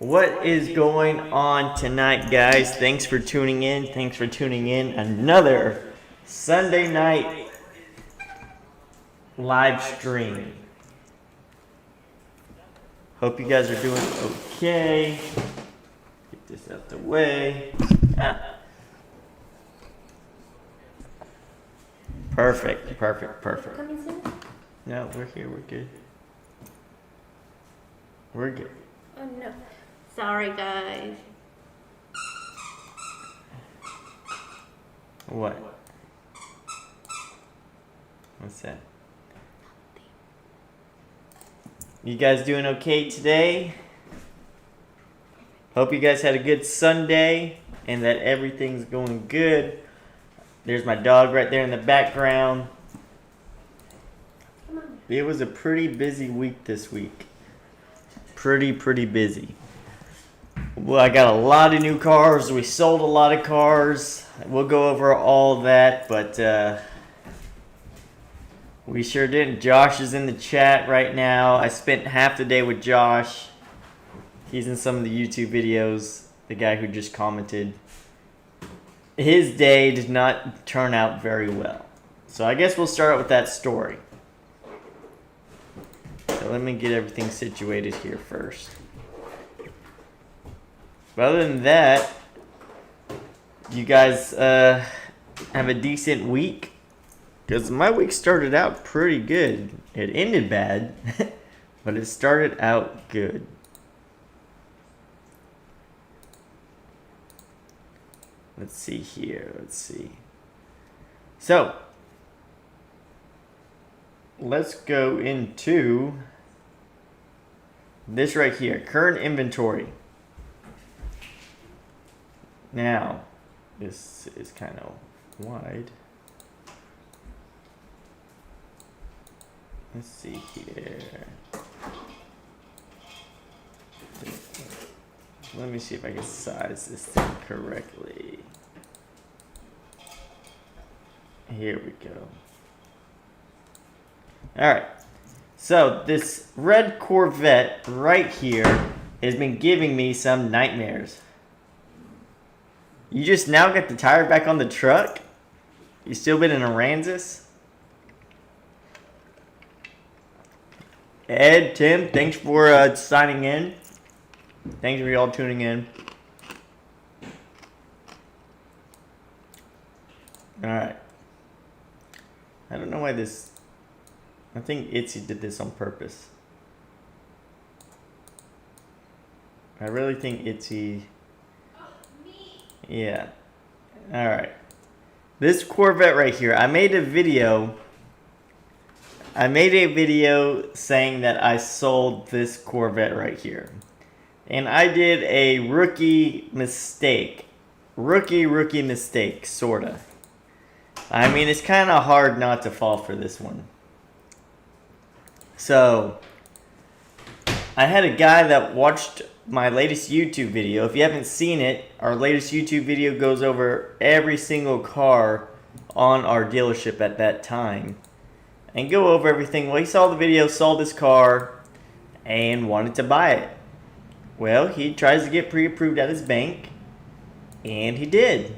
What is going on tonight, guys? Thanks for tuning in. Thanks for tuning in. Another Sunday night live stream. Hope you guys are doing okay. Get this out the way. Perfect. Coming soon? No, we're here. We're good. We're good. Oh no. Sorry, guys. What? What's that? You guys doing okay today? Hope you guys had a good Sunday and that everything's going good. There's my dog right there in the background. It was a pretty busy week this week. Pretty busy. Well, I got a lot of new cars. We sold a lot of cars. We'll go over all that, but we sure didn't. Josh is in the chat right now. I spent half the day with Josh. He's in some of the YouTube videos, the guy who just commented. His day did not turn out very well. So I guess we'll start out with that story. So let me get everything situated here first. But other than that, you guys have a decent week? Because my week started out pretty good. It ended bad, but it started out good. Let's see here. Let's see. So, let's go into this right here. Current inventory. Now, this is kind of wide. Let's see here. Let me see if I can size this thing correctly. Here we go. Alright. So, this red Corvette right here has been giving me some nightmares. You just now got the tire back on the truck? You still been in Aransas? Ed, Tim, thanks for signing in. Thanks for y'all tuning in. Alright. I don't know why this... I think Itsy did this on purpose. I really think Itsy... Yeah. Alright. This Corvette right here, I made a video saying that I sold this Corvette right here. And I did a rookie mistake. Rookie mistake, sorta. I mean, it's kind of hard not to fall for this one. So, I had a guy that watched my latest YouTube video. If you haven't seen it, our latest YouTube video goes over every single car on our dealership at that time. And go over everything. Well, he saw the video, saw this car, and wanted to buy it. Well, he tries to get pre-approved at his bank, and he did.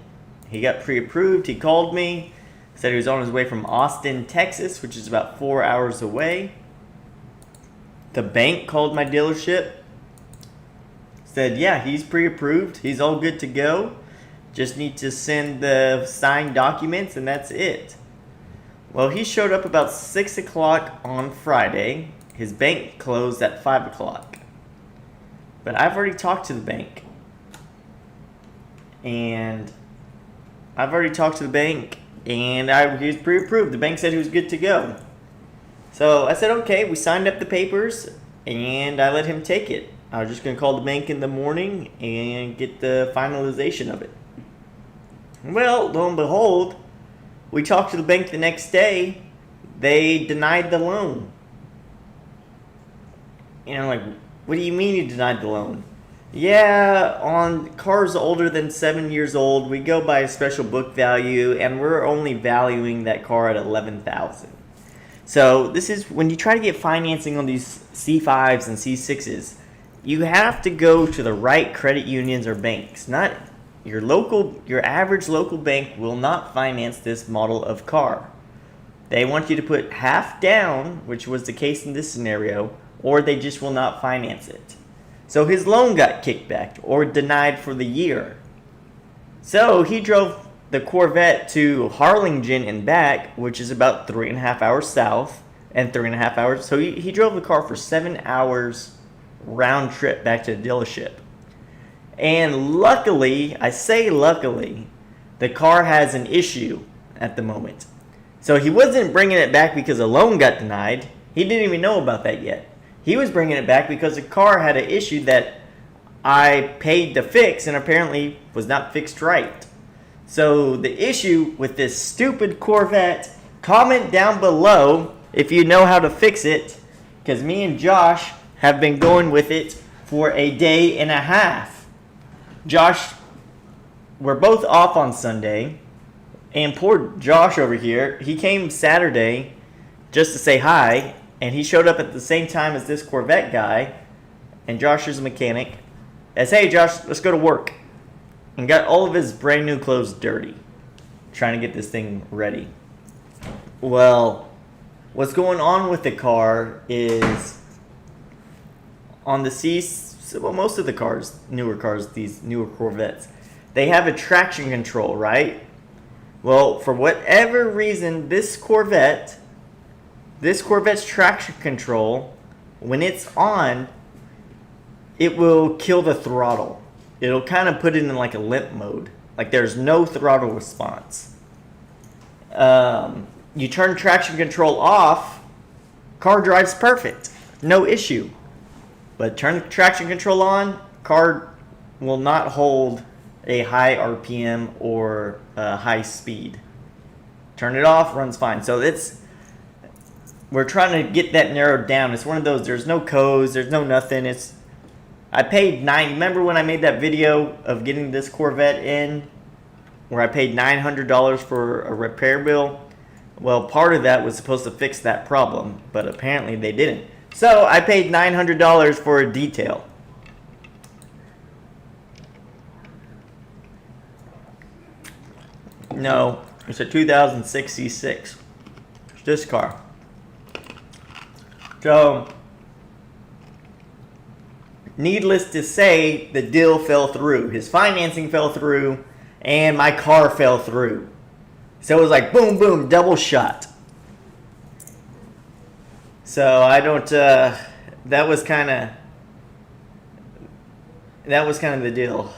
He got pre-approved. He called me, said he was on his way from Austin, Texas, which is about 4 hours away. The bank called my dealership, said, yeah, he's pre-approved. He's all good to go. Just need to send the signed documents, and that's it. Well, he showed up about 6 o'clock on Friday. His bank closed at 5 o'clock. But I've already talked to the bank. And he was pre-approved. The bank said he was good to go. So I said, okay, we signed up the papers, and I let him take it. I was just going to call the bank in the morning and get the finalization of it. Well, lo and behold, we talked to the bank the next day. They denied the loan. You know, like, what do you mean you denied the loan? Yeah, on cars older than 7 years old, we go by a special book value, and we're only valuing that car at $11,000. So this is when you try to get financing on these C5s and C6s. you have to go to the right credit unions or banks. Not your average local bank will not finance this model of car. They want you to put half down, which was the case in this scenario, or they just will not finance it. So his loan got kicked back or denied for the year. So he drove the Corvette to Harlingen and back, which is about 3.5 hours south and 3.5 hours. So he drove the car for 7 hours round trip back to the dealership. And luckily, I say luckily, the car has an issue at the moment. So he wasn't bringing it back because a loan got denied. He didn't even know about that yet. He was bringing it back because the car had an issue that I paid to fix and apparently was not fixed right. So the issue with this stupid Corvette, comment down below if you know how to fix it, because me and Josh have been going with it for a day and a half. Josh, we're both off on Sunday, and poor Josh over here, he came Saturday just to say hi, and he showed up at the same time as this Corvette guy, and Josh is a mechanic, as, hey Josh, let's go to work, and got all of his brand new clothes dirty, trying to get this thing ready. Well, what's going on with the car is on the well, most of the cars, these newer Corvettes, they have a traction control, right? Well, for whatever reason, this Corvette's traction control, when it's on, it will kill the throttle. It'll kind of put it in like a limp mode. Like there's no throttle response. You turn traction control off, car drives perfect. No issue. But turn traction control on, car will not hold a high RPM or high speed. Turn it off, runs fine. So we're trying to get that narrowed down. It's one of those, there's no codes, there's no nothing. I paid remember when I made that video of getting this Corvette in, where I paid $900 for a repair bill? Well, part of that was supposed to fix that problem, but apparently they didn't. So I paid $900 for a detail. No, it's a 2006 C6. It's this car. So, needless to say, the deal fell through. His financing fell through, and my car fell through. So it was like boom, boom, double shot. So I don't. That was kind of the deal.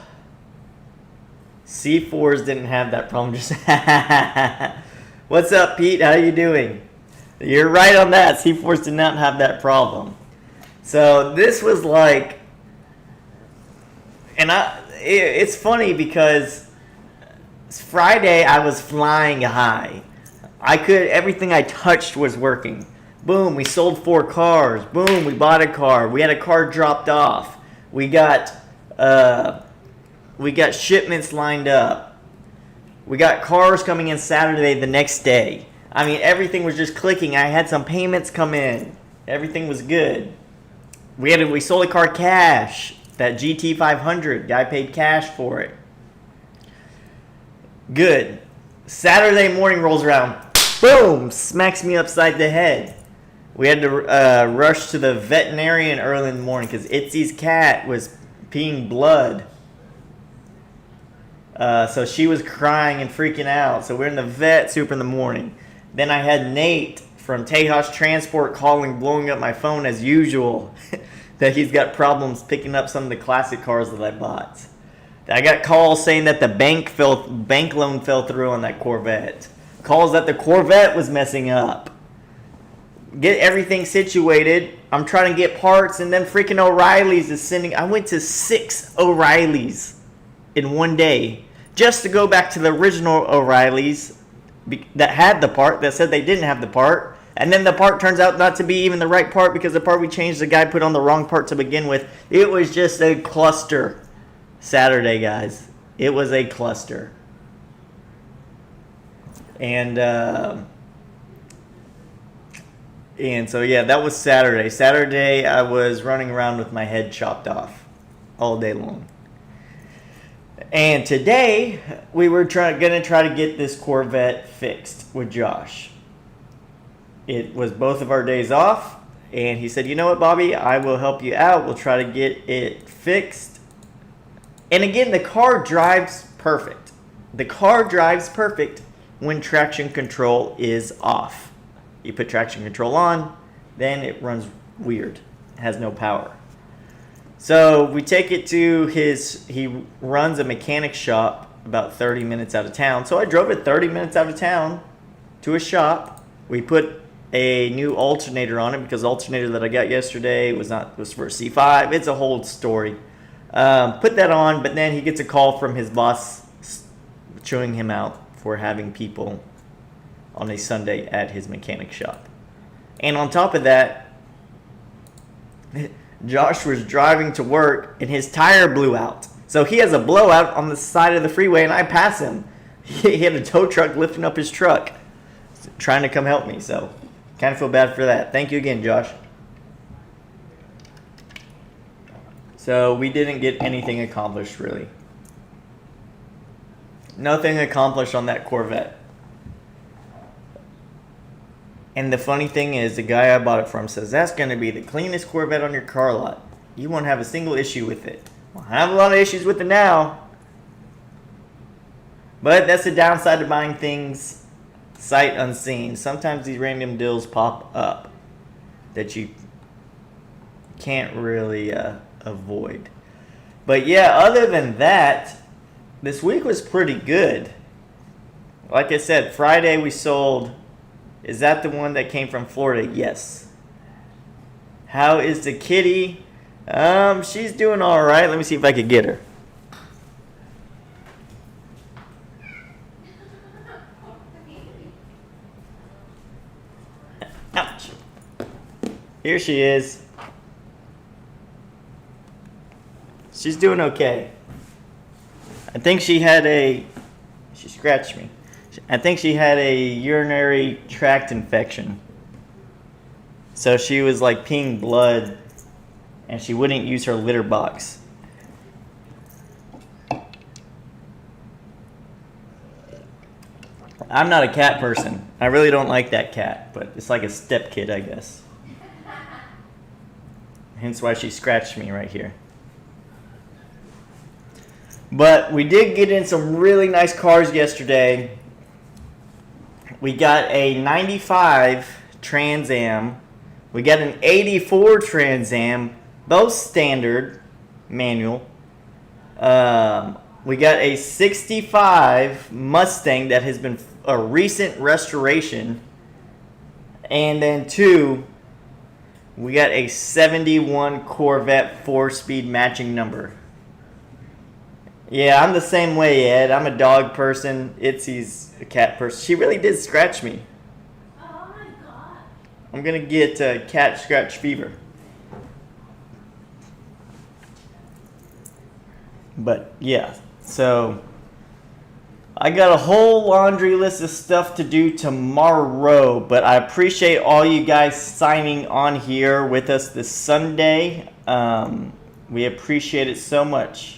C4s didn't have that problem. Just what's up, Pete? How you doing? You're right on that. C4s did not have that problem. So this was like, and it's funny because Friday I was flying high. Everything I touched was working. Boom, we sold 4 cars. Boom, we bought a car. We had a car dropped off. We got shipments lined up. We got cars coming in Saturday the next day. I mean, everything was just clicking. I had some payments come in. Everything was good. We sold a car cash. That GT 500, guy paid cash for it. Good. Saturday morning rolls around. Boom, smacks me upside the head. We had to rush to the veterinarian early in the morning because Itzy's cat was peeing blood. So she was crying and freaking out. So we're in the vet super in the morning. Then I had Nate from Tejas Transport calling, blowing up my phone as usual. That he's got problems picking up some of the classic cars that I bought. I got calls saying that the bank loan fell through on that Corvette. Calls that the Corvette was messing up. Get everything situated. I'm trying to get parts, and then freaking O'Reilly's is sending. I went to 6 O'Reilly's in one day just to go back to the original O'Reilly's that had the part that said they didn't have the part, and then the part turns out not to be even the right part because the part we changed, the guy put on the wrong part to begin with. It was just a cluster. Saturday, guys, it was a cluster. And so yeah, that was Saturday. Saturday I was running around with my head chopped off all day long. And today we were gonna try to get this Corvette fixed with Josh. It was both of our days off, and he said, "You know what, Bobby? I will help you out. We'll try to get it fixed." And again, the car drives perfect. The car drives perfect when traction control is off. You put traction control on, then it runs weird. It has no power. So we take it to he runs a mechanic shop about 30 minutes out of town. So I drove it 30 minutes out of town to a shop. We put a new alternator on it because the alternator that I got yesterday was for a C5. It's a whole story. Put that on, but then he gets a call from his boss chewing him out for having people on a Sunday at his mechanic shop. And on top of that, Josh was driving to work and his tire blew out. So he has a blowout on the side of the freeway and I pass him. He had a tow truck lifting up his truck, trying to come help me. So kind of feel bad for that. Thank you again, Josh. So we didn't get anything accomplished, really. Nothing accomplished on that Corvette. And the funny thing is, the guy I bought it from says, that's going to be the cleanest Corvette on your car lot. You won't have a single issue with it. Well, I have a lot of issues with it now. But that's the downside of buying things sight unseen. Sometimes these random deals pop up that you can't really avoid. But yeah, other than that, this week was pretty good. Like I said, Friday we sold... Is that the one that came from Florida? Yes. How is the kitty? She's doing all right. Let me see if I could get her. Ouch. Here she is. She's doing okay. I think she scratched me. I think she had a urinary tract infection. So she was like peeing blood and she wouldn't use her litter box. I'm not a cat person. I really don't like that cat, but it's like a step kid, I guess. Hence why she scratched me right here. But we did get in some really nice cars yesterday. We got a 95 Trans Am. We got an 84 Trans Am, both standard manual. We got a 65 Mustang that has been a recent restoration. And then we got a 71 Corvette 4-speed matching number. Yeah, I'm the same way, Ed. I'm a dog person. Itzy's a cat person. She really did scratch me. Oh my god. I'm going to get cat scratch fever. But, yeah. So, I got a whole laundry list of stuff to do tomorrow. But I appreciate all you guys signing on here with us this Sunday. We appreciate it so much.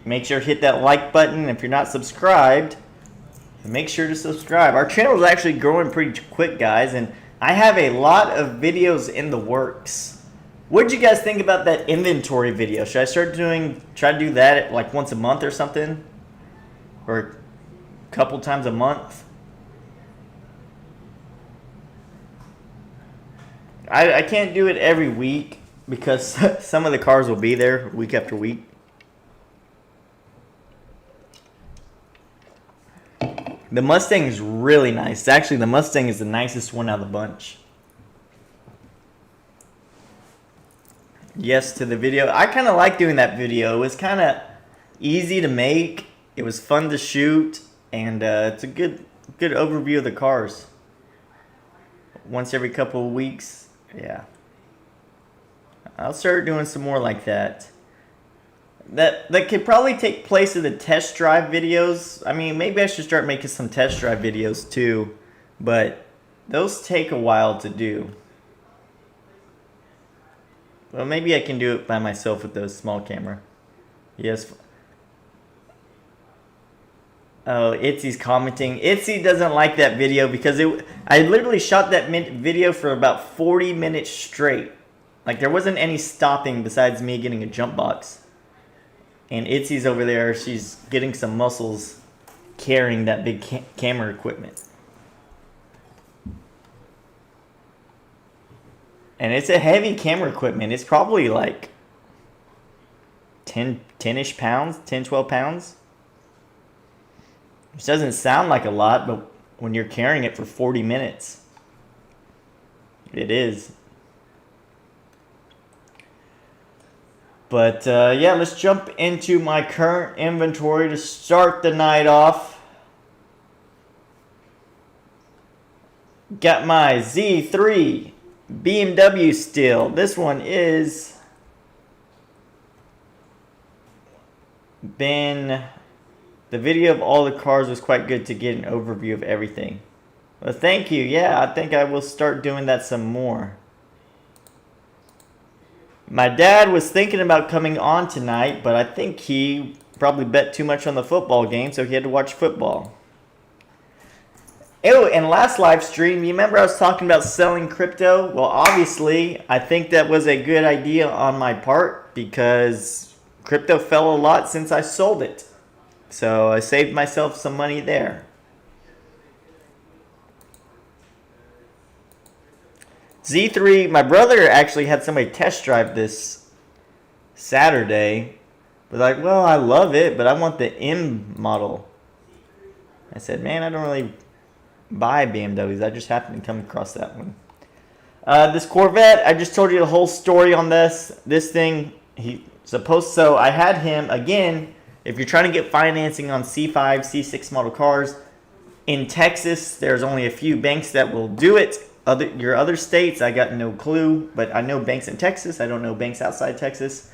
Make sure to hit that like button. If you're not subscribed, make sure to subscribe. Our channel is actually growing pretty quick, guys, and I have a lot of videos in the works. What did you guys think about that inventory video? Should I try to do that like once a month or something? Or a couple times a month? I can't do it every week because some of the cars will be there week after week. The Mustang is really nice. Actually, the Mustang is the nicest one out of the bunch. Yes to the video. I kind of like doing that video. It was kind of easy to make. It was fun to shoot. And it's a good overview of the cars. Once every couple of weeks. Yeah. I'll start doing some more like that. That could probably take place in the test drive videos. I mean, maybe I should start making some test drive videos too. But Those take a while to do. Well, maybe I can do it by myself with the small camera. Yes. Oh, Itzy's commenting. Itzy doesn't like that video because I literally shot that video for about 40 minutes straight. Like, there wasn't any stopping besides me getting a jump box. And Itzy's over there. She's getting some muscles carrying that big camera equipment. And it's a heavy camera equipment. It's probably like 10-ish pounds, 10, 12 pounds. Which doesn't sound like a lot, but when you're carrying it for 40 minutes, it is. But yeah, let's jump into my current inventory to start the night off. Got my Z3 BMW still. This one is the video of all the cars was quite good to get an overview of everything. Well, thank you. Yeah, I think I will start doing that some more. My dad was thinking about coming on tonight, but I think he probably bet too much on the football game, so he had to watch football. Oh, and last live stream, you remember I was talking about selling crypto? Well, obviously, I think that was a good idea on my part because crypto fell a lot since I sold it. So I saved myself some money there. Z3, my brother actually had somebody test drive this Saturday. But like, well, I love it, but I want the M model. I said, man, I don't really buy BMWs. I just happened to come across that one. This Corvette, I just told you the whole story on this. This thing, so I had him, again, if you're trying to get financing on C5, C6 model cars, in Texas, there's only a few banks that will do it. Your other states, I got no clue, but I know banks in Texas. I don't know banks outside Texas.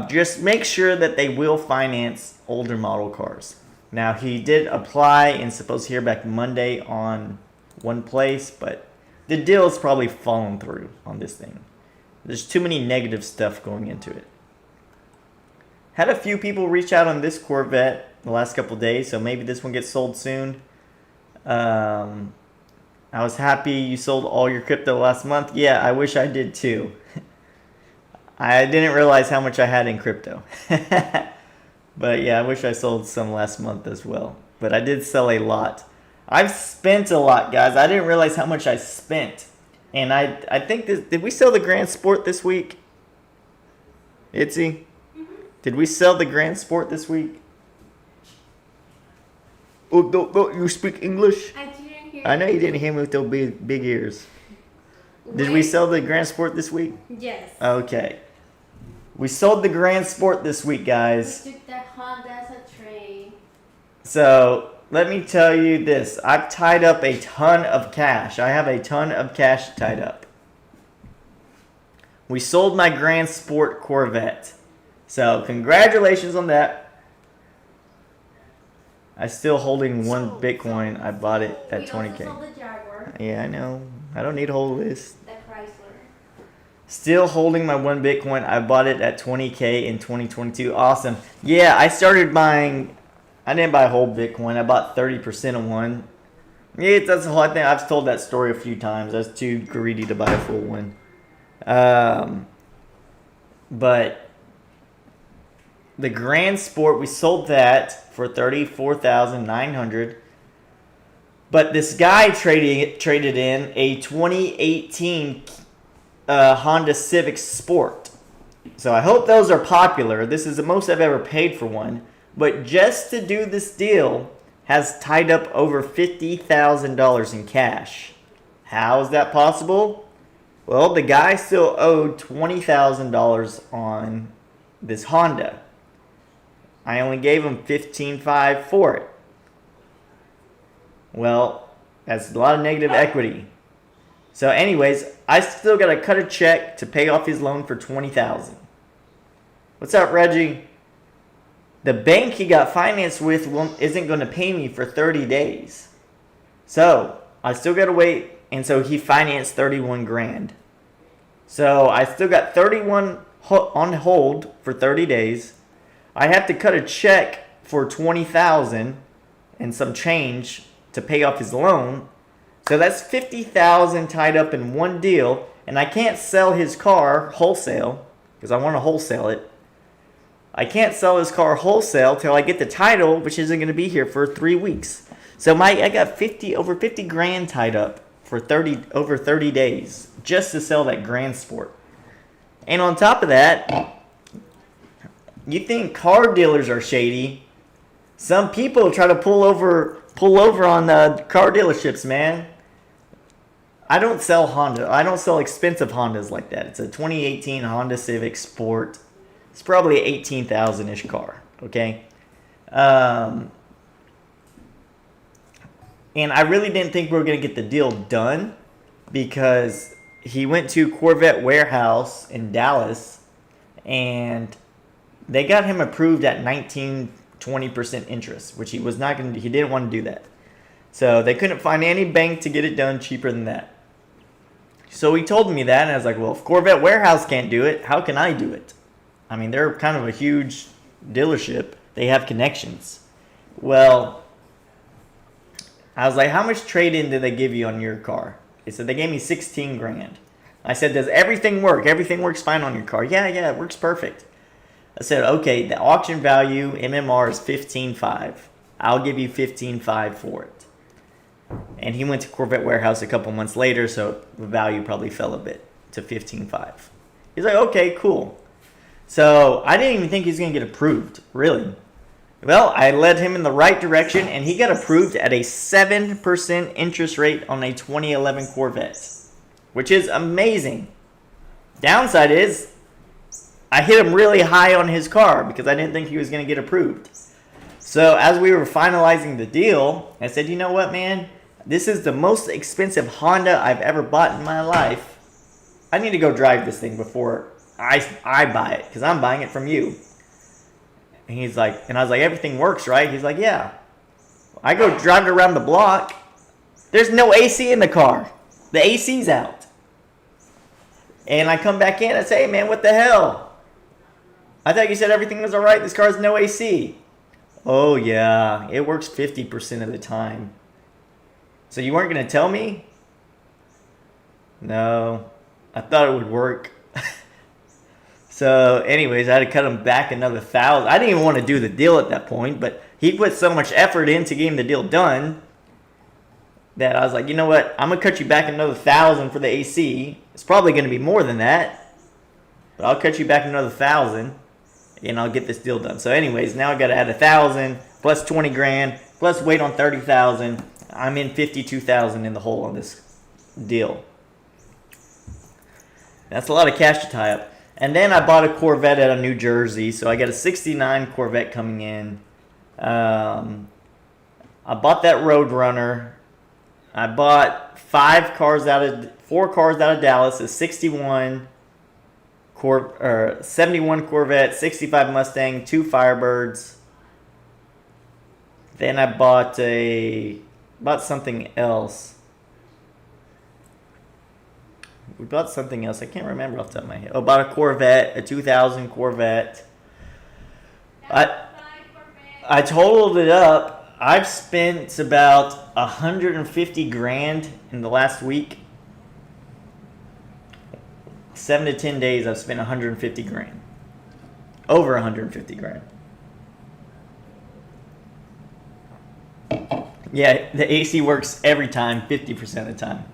Just make sure that they will finance older model cars. Now, he did apply and supposed to hear back Monday on one place, but the deal's probably fallen through on this thing. There's too many negative stuff going into it. Had a few people reach out on this Corvette the last couple days, so maybe this one gets sold soon. I was happy you sold all your crypto last month. Yeah, I wish I did too. I didn't realize how much I had in crypto. But yeah, I wish I sold some last month as well. But I did sell a lot. I've spent a lot, guys. I didn't realize how much I spent. And I think did we sell the Grand Sport this week? Itzy? Mm-hmm. Did we sell the Grand Sport this week? Oh, don't you speak English? I didn't hear. I know you didn't hear me with those big ears. Did we sell the Grand Sport this week? Yes. Okay. We sold the Grand Sport this week, guys. We took that Honda as a trade. So, let me tell you this. I've tied up a ton of cash. I have a ton of cash tied up. We sold my Grand Sport Corvette. So, congratulations on that. I'm still holding one Bitcoin. I bought it at 20K. We also sold the Jaguar. Yeah, I know. I don't need a whole list. The Chrysler. Still holding my one Bitcoin. I bought it at 20K in 2022. Awesome. Yeah, I started buying. I didn't buy a whole Bitcoin. I bought 30% of one. Yeah, that's the whole thing. I've told that story a few times. I was too greedy to buy a full one. But the Grand Sport, we sold that for $34,900. But this guy traded in a 2018 Honda Civic Sport. So I hope those are popular. This is the most I've ever paid for one. But just to do this deal has tied up over $50,000 in cash. How is that possible? Well, the guy still owed $20,000 on this Honda. I only gave him $15,500 for it. Well, that's a lot of negative equity. So anyways, I still got to cut a check to pay off his loan for $20,000. What's up, Reggie? The bank he got financed with isn't going to pay me for 30 days. So, I still got to wait and so he financed 31 grand. So I still got 31 on hold for 30 days. I have to cut a check for 20,000 and some change to pay off his loan. So that's 50,000 tied up in one deal, and I can't sell his car wholesale because I want to wholesale it. I can't sell his car wholesale till I get the title, which isn't going to be here for 3 weeks. So I got over 50 grand tied up for over 30 days just to sell that Grand Sport. And on top of that, you think car dealers are shady? Some people try to pull over on the car dealerships, man. I don't sell Honda. I don't sell expensive Hondas like that. It's a 2018 Honda Civic Sport. It's probably an 18,000-ish car, okay? And I really didn't think we were going to get the deal done because he went to Corvette warehouse in Dallas and they got him approved at 19-20% interest, which he didn't want to do that. So they couldn't find any bank to get it done cheaper than that. So he told me that, and I was like, well, if Corvette warehouse can't do it, how can I do it? I mean, they're kind of a huge dealership. They have connections. Well, I was like, how much trade-in did they give you on your car? They said they gave me 16 grand. I said, does everything work? Everything works fine on your car. Yeah, it works perfect. I said, okay, the auction value, MMR, is 15.5. I'll give you 15.5 for it. And he went to Corvette warehouse a couple months later, so the value probably fell a bit to 15.5. He's like, okay, cool. So I didn't even think he was going to get approved, really. Well, I led him in the right direction, and he got approved at a 7% interest rate on a 2011 Corvette, which is amazing. Downside is I hit him really high on his car because I didn't think he was going to get approved. So as we were finalizing the deal, I said, you know what, man? This is the most expensive Honda I've ever bought in my life. I need to go drive this thing before I buy it because I'm buying it from you. And he's like, and I was like, everything works, right? He's like, yeah. I go drive it around the block. There's no AC in the car. The AC's out. And I come back in and say, hey, man, what the hell? I thought you said everything was all right. This car has no AC. Oh, yeah. It works 50% of the time. So you weren't going to tell me? No. I thought it would work. So anyways, I had to cut him back another 1,000. I didn't even want to do the deal at that point, but he put so much effort into getting the deal done that I was like, you know what? I'm going to cut you back another 1,000 for the AC. It's probably going to be more than that, but I'll cut you back another 1,000 and I'll get this deal done. So anyways, now I got to add 1,000 plus 20 grand plus wait on 30,000. I'm in 52,000 in the hole on this deal. That's a lot of cash to tie up. And then I bought a Corvette out of New Jersey, so I got a 69 Corvette coming in. I bought that Roadrunner. I bought 4 cars out of Dallas, a 71 Corvette, 65 Mustang, 2 Firebirds. Then I bought something else. We bought something else. I can't remember off the top of my head. Oh, bought a Corvette, a 2000 Corvette. I totaled it up. I've spent about 150 grand in the last week. 7 to 10 days, I've spent 150 grand. Over 150 grand. Yeah, the AC works every time, 50% of the time.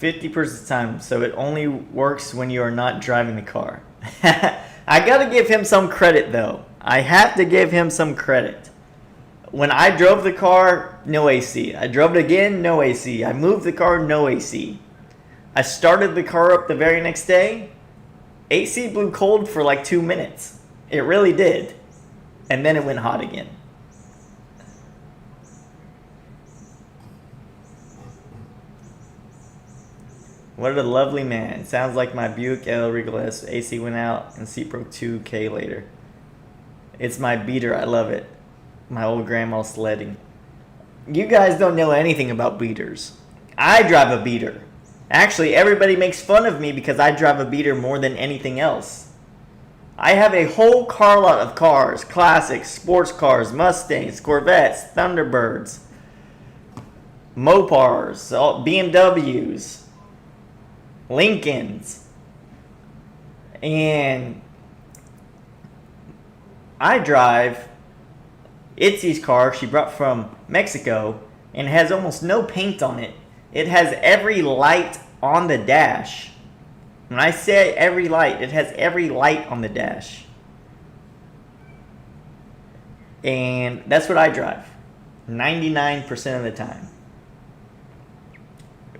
$50 of the time, so it only works when you are not driving the car. I gotta give him some credit though. I have to give him some credit. When I drove the car, no AC. I drove it again, no AC. I moved the car, no AC. I started the car up the very next day. AC blew cold for like 2 minutes. It really did. And then it went hot again. What a lovely man. Sounds like my Buick L Regal S. AC went out and seat broke 2K later. It's my beater. I love it. My old grandma sledding. You guys don't know anything about beaters. I drive a beater. Actually, everybody makes fun of me because I drive a beater more than anything else. I have a whole car lot of cars. Classics, sports cars, Mustangs, Corvettes, Thunderbirds, Mopars, BMWs, Lincolns. And I drive Itzy's car she brought from Mexico and it has almost no paint on it. It has every light on the dash. When I say every light, it has every light on the dash. And that's what I drive 99% of the time.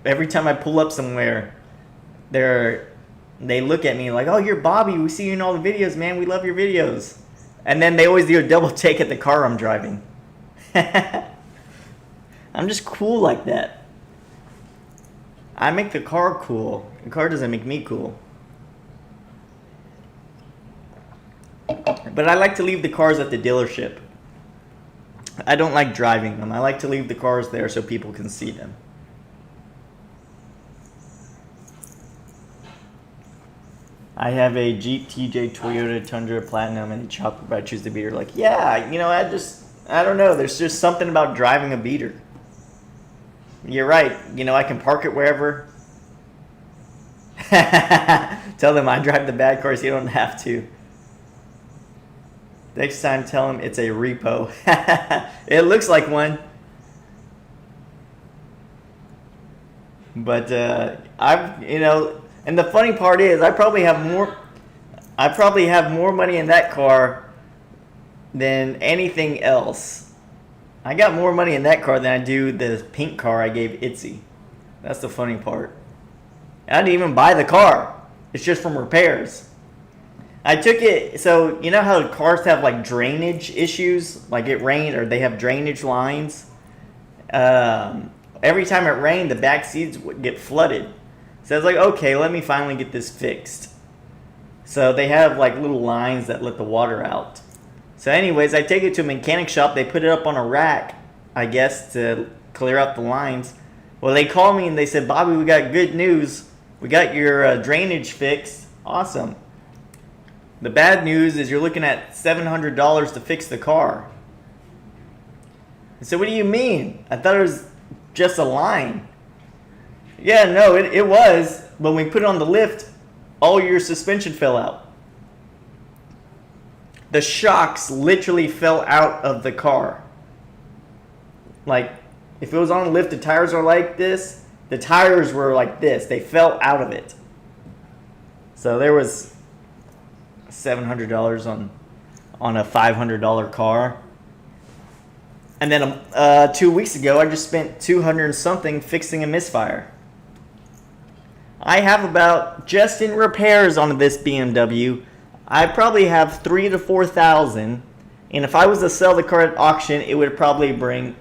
Every time I pull up somewhere, they look at me like, "Oh, you're Bobby. We see you in all the videos, man. We love your videos." And then they always do a double take at the car I'm driving. I'm just cool like that. I make the car cool. The car doesn't make me cool. But I like to leave the cars at the dealership. I don't like driving them. I like to leave the cars there so people can see them. I have a Jeep TJ Toyota Tundra Platinum and a chopper, but I choose the beater. Like, yeah, you know, I don't know. There's just something about driving a beater. You're right. You know, I can park it wherever. Tell them I drive the bad cars. You don't have to. Next time, tell them it's a repo. It looks like one. But you know, and the funny part is, I probably have more money in that car than anything else. I got more money in that car than I do the pink car I gave Itzy. That's the funny part. I didn't even buy the car. It's just from repairs. I took it, so you know how cars have like drainage issues? Like it rained or they have drainage lines? Every time it rained, the back seats would get flooded. So I was like, okay, let me finally get this fixed. So they have like little lines that let the water out. So anyways, I take it to a mechanic shop. They put it up on a rack, I guess, to clear out the lines. Well, they called me and they said, "Bobby, we got good news. We got your drainage fixed. Awesome. The bad news is you're looking at $700 to fix the car." I said, "What do you mean? I thought it was just a line." "Yeah, no, it was. But when we put it on the lift, all your suspension fell out." The shocks literally fell out of the car. Like, if it was on the lift, the tires are like this. The tires were like this. They fell out of it. So there was $700 on a $500 car. And then 2 weeks ago, I just spent $200 and something fixing a misfire. I have about, just in repairs on this BMW, I probably have $3,000 to $4,000, and if I was to sell the car at auction, it would probably bring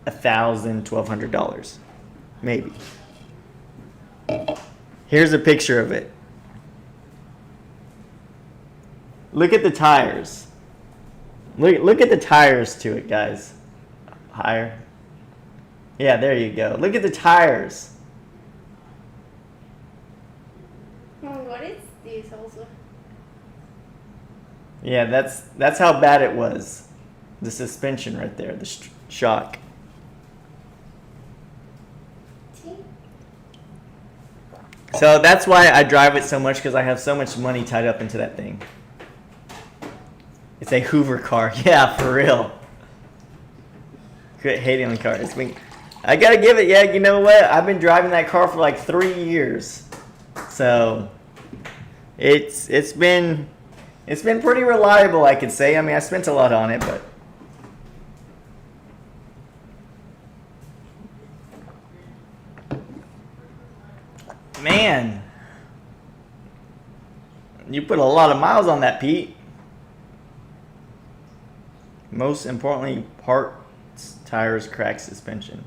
$1,000, $1,200, maybe. Here's a picture of it. Look at the tires. Look at the tires to it, guys. Higher. Yeah, there you go. Look at the tires. What is this also? Yeah, that's how bad it was. The suspension right there, the shock. So that's why I drive it so much, because I have so much money tied up into that thing. It's a Hoover car. Yeah, for real. Quit hating on cars. I gotta give it, yeah, you know what? I've been driving that car for like 3 years. So it's been pretty reliable, I could say. I mean, I spent a lot on it, but man, you put a lot of miles on that, Pete. Most importantly, parts, tires, cracked suspension.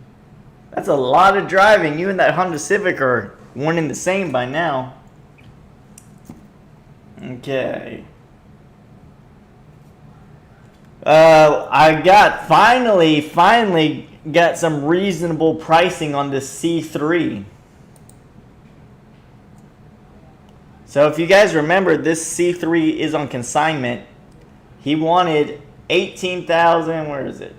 That's a lot of driving. You and that Honda Civic are one and the same by now. Okay. I got finally got some reasonable pricing on this C3. So if you guys remember, this C3 is on consignment. He wanted 18,000. Where is it?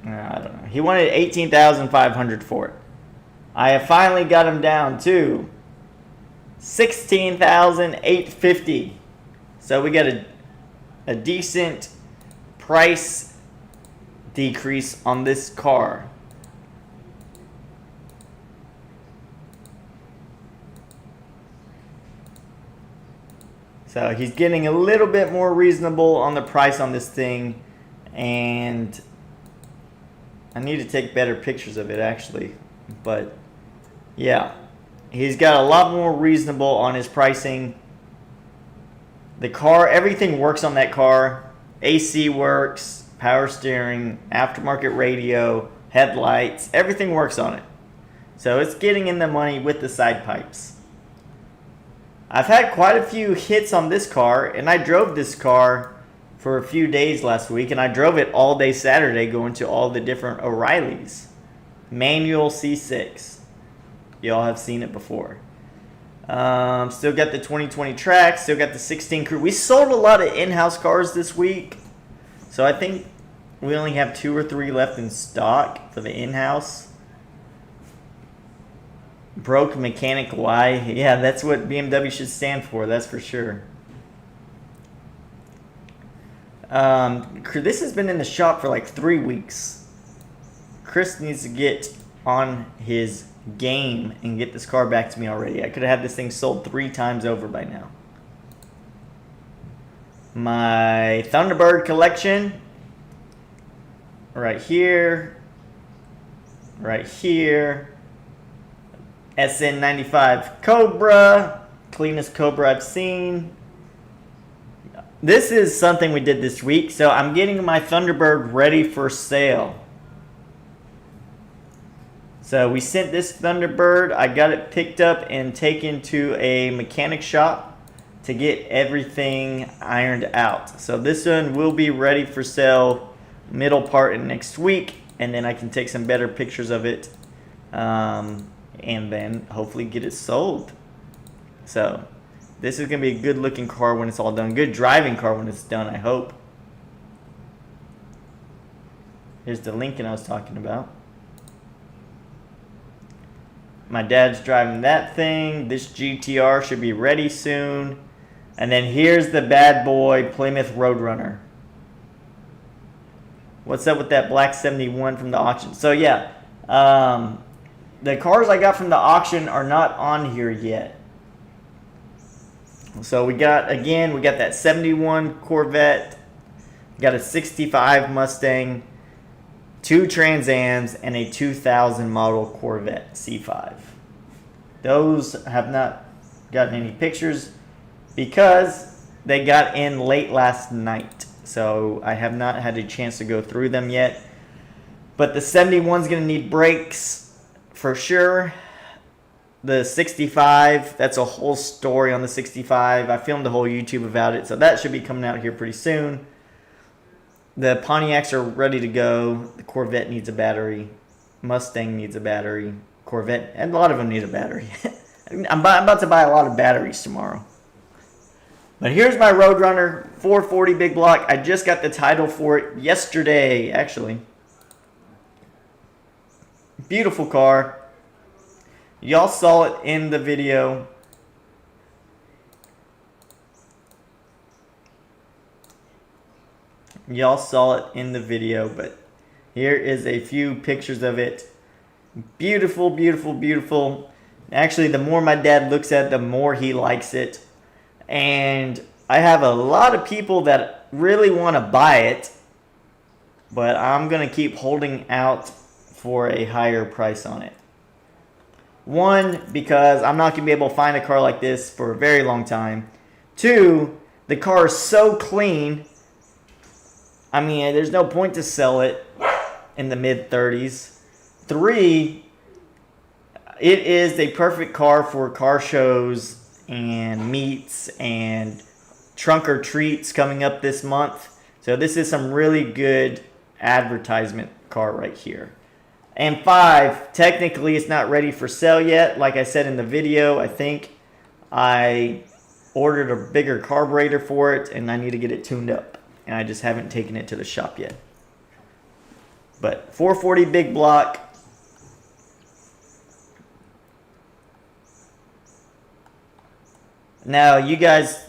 I don't know. He wanted 18,500 for it. I have finally got him down to 16,850. So we got a decent price decrease on this car. So he's getting a little bit more reasonable on the price on this thing, and I need to take better pictures of it actually, but yeah, he's got a lot more reasonable on his pricing. The car, everything works on that car. AC works, power steering, aftermarket radio, headlights, everything works on it. So it's getting in the money with the side pipes. I've had quite a few hits on this car, and I drove this car for a few days last week, and I drove it all day Saturday going to all the different O'Reillys. Manual C6. Y'all have seen it before. Still got the 2020 track, still got the 16 crew. We sold a lot of in-house cars this week, so I think we only have 2 or 3 left in stock for the in-house. Broke mechanic Y. Yeah, that's what BMW should stand for, that's for sure. This has been in the shop for like 3 weeks. Chris needs to get on his game and get this car back to me already. I could have had this thing sold 3 times over by now. My Thunderbird collection. Right here. Right here. SN95 Cobra. Cleanest Cobra I've seen. This is something we did this week. So I'm getting my Thunderbird ready for sale. So we sent this Thunderbird. I got it picked up and taken to a mechanic shop to get everything ironed out. So this one will be ready for sale middle part of next week, and then I can take some better pictures of it, and then hopefully get it sold. So this is gonna be a good looking car when it's all done. Good driving car when it's done, I hope. Here's the Lincoln I was talking about. My dad's driving that thing. This GTR should be ready soon. And then here's the bad boy Plymouth Roadrunner. What's up with that black 71 from the auction? So yeah, the cars I got from the auction are not on here yet. So we got that 71 Corvette, got a 65 Mustang, 2 Trans Ams, and a 2000 model Corvette C5. Those have not gotten any pictures because they got in late last night. So I have not had a chance to go through them yet. But the 71's going to need brakes for sure. The 65, that's a whole story on the 65. I filmed a whole YouTube about it, so that should be coming out here pretty soon. The Pontiacs are ready to go. The Corvette needs a battery. Mustang needs a battery. Corvette, and a lot of them need a battery. I'm about to buy a lot of batteries tomorrow. But here's my Roadrunner 440 big block. I just got the title for it yesterday, actually. Beautiful car. Y'all saw it in the video. Y'all saw it in the video, but here is a few pictures of it. Beautiful, beautiful, beautiful. Actually, the more my dad looks at it, the more he likes it. And I have a lot of people that really want to buy it, but I'm going to keep holding out for a higher price on it. One, because I'm not going to be able to find a car like this for a very long time. Two, the car is so clean. I mean, there's no point to sell it in the mid-30s. Three, It is a perfect car for car shows and meets and trunk or treats coming up this month. So this is some really good advertisement car right here. And 5, technically it's not ready for sale yet. Like I said in the video, I think I ordered a bigger carburetor for it and I need to get it tuned up. And I just haven't taken it to the shop yet. But 440 big block. Now you guys,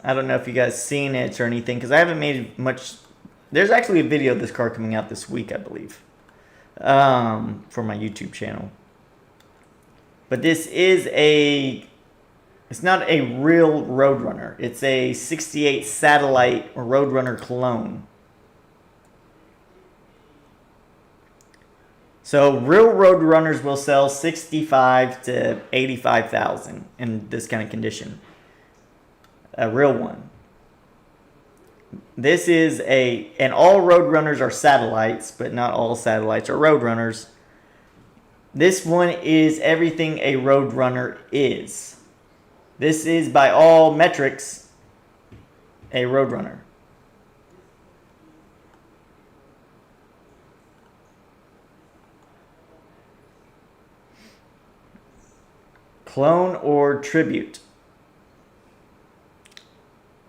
I don't know if you guys seen it or anything because I haven't made much. There's actually a video of this car coming out this week, I believe, for my YouTube channel. But this is it's not a real Roadrunner. It's a 68 satellite or Roadrunner clone. So real Roadrunners will sell 65 to 85,000 in this kind of condition. A real one. This is and all Roadrunners are satellites, but not all satellites are Roadrunners. This one is everything a Roadrunner is. This is by all metrics a Roadrunner. Clone or tribute?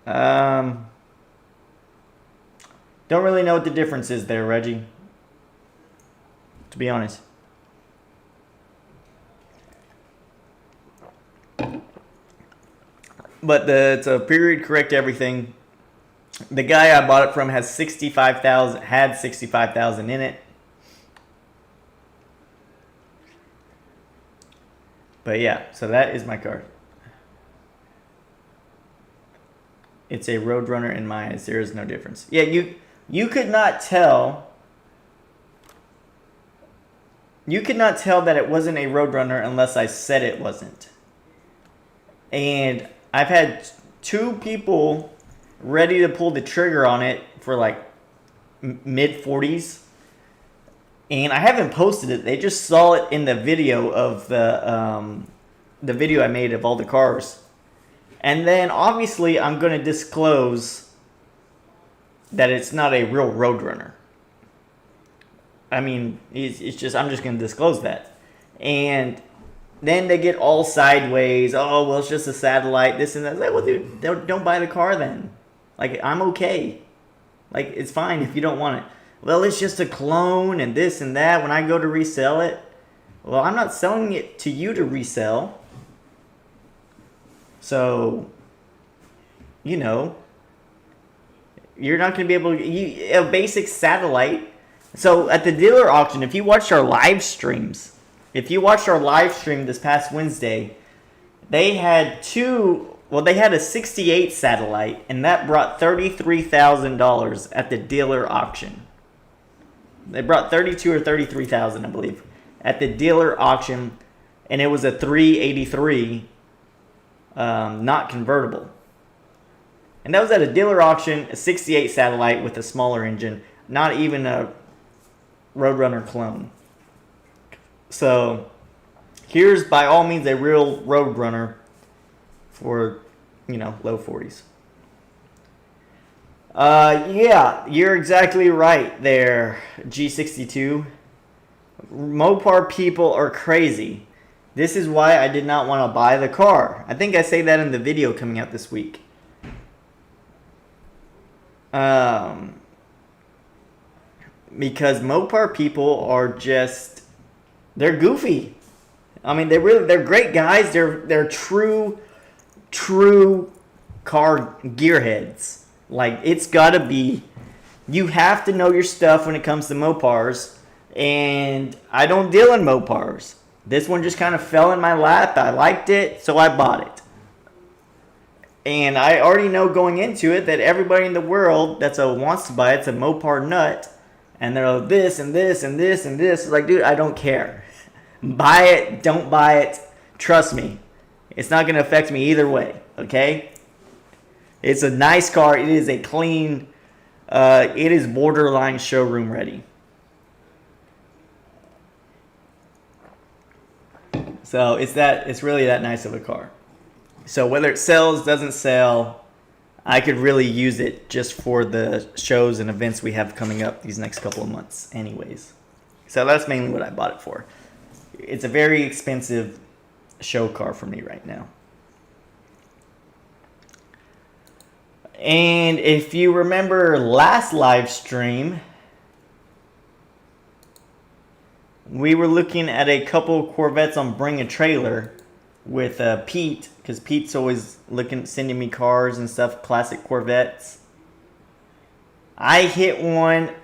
Don't really know what the difference is there, Reggie. To be honest. But it's a period correct everything. The guy I bought it from has 65,000, had 65,000 in it. But yeah, so that is my car. It's a Roadrunner in my eyes. There is no difference. Yeah, you could not tell. You could not tell that it wasn't a Roadrunner unless I said it wasn't. And I've had 2 people ready to pull the trigger on it for like mid 40s. And I haven't posted it. They just saw it in the video of the video I made of all the cars. And then obviously I'm going to disclose that it's not a real Roadrunner. I mean, it's just, I'm just going to disclose that. And then they get all sideways. Oh, well, it's just a satellite, this and that. It's like, well, dude, don't buy the car then. Like, I'm okay. Like, it's fine if you don't want it. Well, it's just a clone and this and that. When I go to resell it, well, I'm not selling it to you to resell. So, you know, you're not going to be able to, a basic satellite. So at the dealer auction, if you watched our live streams, this past Wednesday, they had they had a 68 satellite, and that brought $33,000 at the dealer auction. They brought 32 or 33,000, I believe, at the dealer auction, and it was a 383, not convertible. And that was at a dealer auction, a 68 satellite with a smaller engine, not even a Roadrunner clone. So here's by all means a real Roadrunner for, low 40s. Yeah, you're exactly right there, G62. Mopar people are crazy. This is why I did not want to buy the car. I think I say that in the video coming out this week. Because Mopar people are just, they're goofy. I mean, they're great guys. They're true car gearheads. Like, it's gotta be, you have to know your stuff when it comes to Mopars. And I don't deal in Mopars. This one just kind of fell in my lap. I liked it, so I bought it. And I already know going into it that everybody in the world wants to buy it's a Mopar nut. And they're like, this and this and this and this. It's like, dude, I don't care. Buy it, don't buy it. Trust me. It's not going to affect me either way, okay? It's a nice car. It is a clean, it is borderline showroom ready. So it's really that nice of a car. So whether it sells, doesn't sell, I could really use it just for the shows and events we have coming up these next couple of months anyways. So that's mainly what I bought it for. It's a very expensive show car for me right now. And if you remember last live stream, we were looking at a couple Corvettes on Bring a Trailer with Pete, because Pete's always sending me cars and stuff, classic Corvettes. I hit one. Do